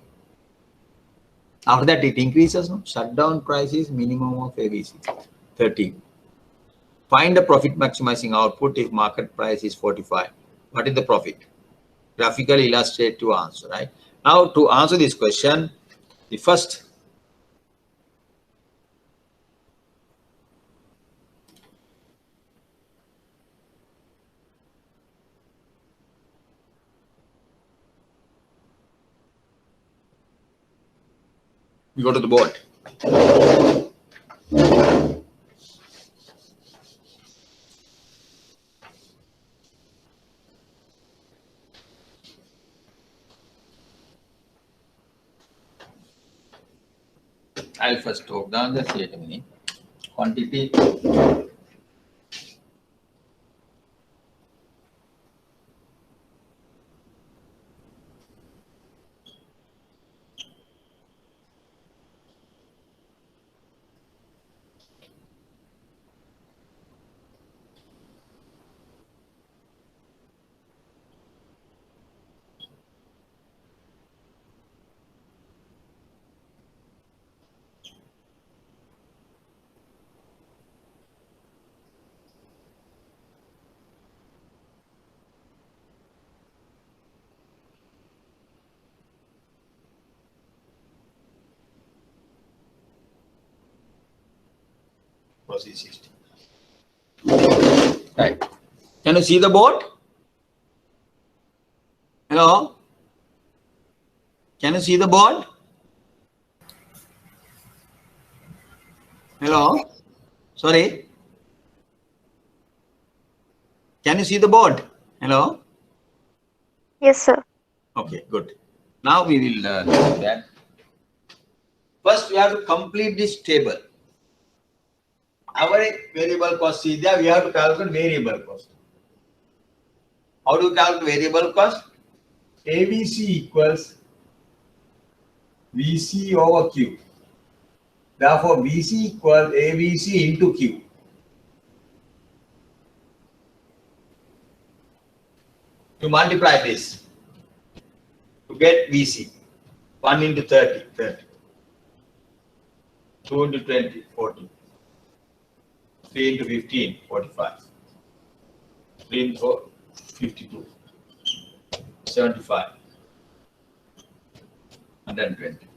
After that, it increases. No? Shutdown price is minimum of ABC. 13. Find the profit maximizing output if market price is 45. What is the profit? Graphically illustrate to answer, right? Now, to answer this question, the first we go to the board. I'll first talk down the quantity cost is 60. Right. Can you see the board? Hello? Can you see the board? Hello? Sorry. Can you see the board? Hello? Yes, sir. Okay, good. Now we will do that. First, we have to complete this table. Our variable cost is there. We have to calculate variable cost. How do you calculate variable cost? ABC equals VC over Q. Therefore, VC equals ABC into Q. To multiply this to get VC. 1 into 30, 30. 2 into 20, 40. 3 into 15, 45. 3 into 4, 52. 75. 120.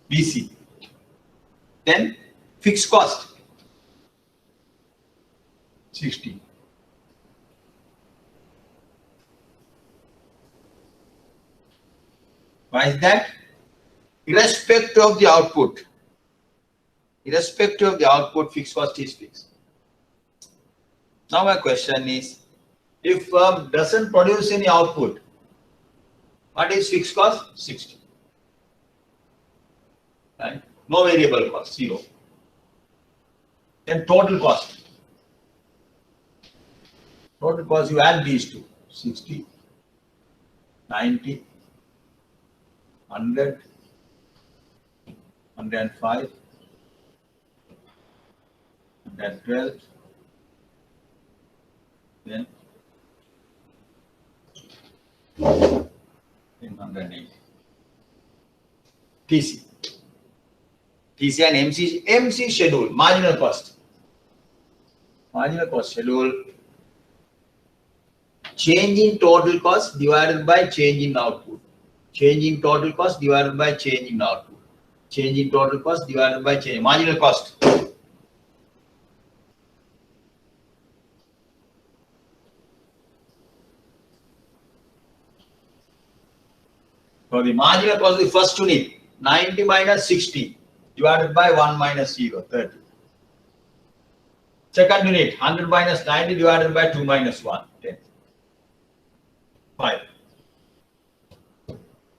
VC. Then fixed cost. 60. Why is that? Irrespective of the output. Irrespective of the output, fixed cost is fixed. Now my question is, if firm doesn't produce any output, what is fixed cost? 60. Right? No variable cost, 0. Then total cost. Total cost, you add these two. 60, 90, 100, 105, 112, then 180. TC. TC and MC schedule, marginal cost. Marginal cost schedule. Change in total cost divided by change in output. Change in total cost divided by change in output. Change in total cost divided by change. Marginal cost. So the marginal cost of the first unit, 90 minus 60 divided by 1 minus 0, 30. Second unit, 100 minus 90 divided by 2 minus 1, 10. 5.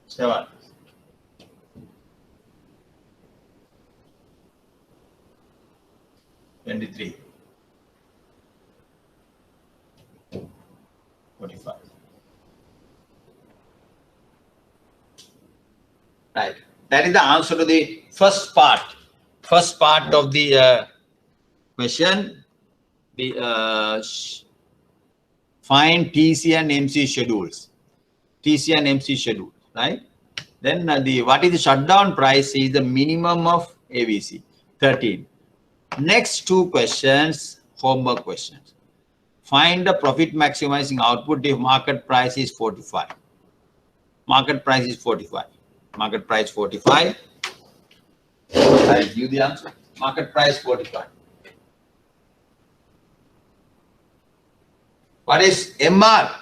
7. 23. 45. Right. That is the answer to the first part. First part of the question. The find TC and MC schedules. TC and MC schedule, right? Then what is the shutdown price is the minimum of ABC, 13. Next two questions, homework questions. Find the profit maximizing output if market price is 45. Market price is 45. Market price 45. I'll give the answer. Market price 45. What is MR?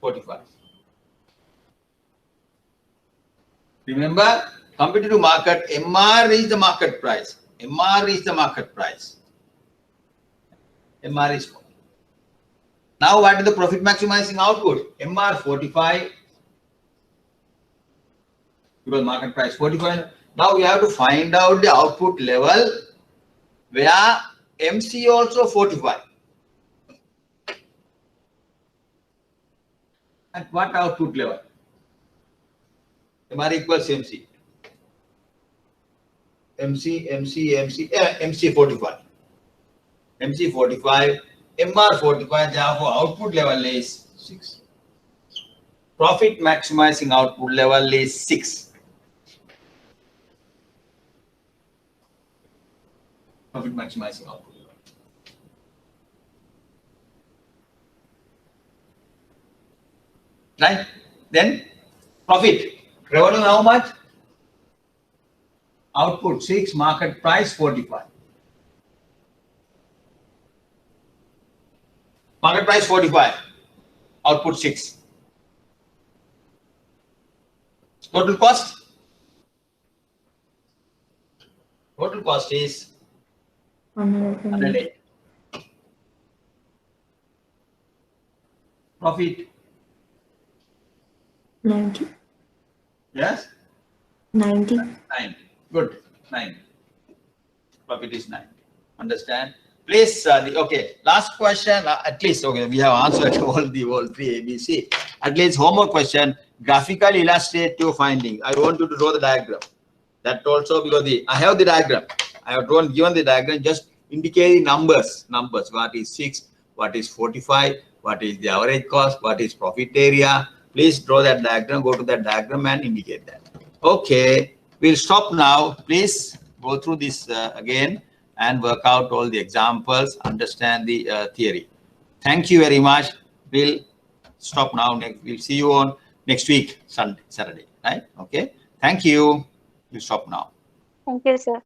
45. Remember, competitive market, MR is the market price. MR is the market price. MR is 40. Now, what is the profit maximizing output? MR 45. Because market price 45. Now, we have to find out the output level where MC also 45. At what output level? MR equals MC. MC 45. MC 45, MR 45, therefore output level is 6. Profit maximizing output level is 6. Profit maximizing output level. Right? Then profit. Revenue how much? Output 6, market price 45. Market price 45. Output 6. Total cost? Total cost is 108. Profit? 90. Yes? 90. 9. Good. 9. Profit is 9. Understand? Please, okay. Last question. At least, okay, we have answered all 3 ABC. At least homework question. Graphical illustrative finding. I want you to draw the diagram. That also because I have the diagram. I have given the diagram. Just indicate the numbers. What is 6? What is 45? What is the average cost? What is profit area? Please draw that diagram. Go to that diagram and indicate that. Okay. We'll stop now. Please go through this again and work out all the examples. Understand the theory. Thank you very much. We'll stop now. We'll see you on next week, Saturday. Right? Okay. Thank you. We'll stop now. Thank you, sir.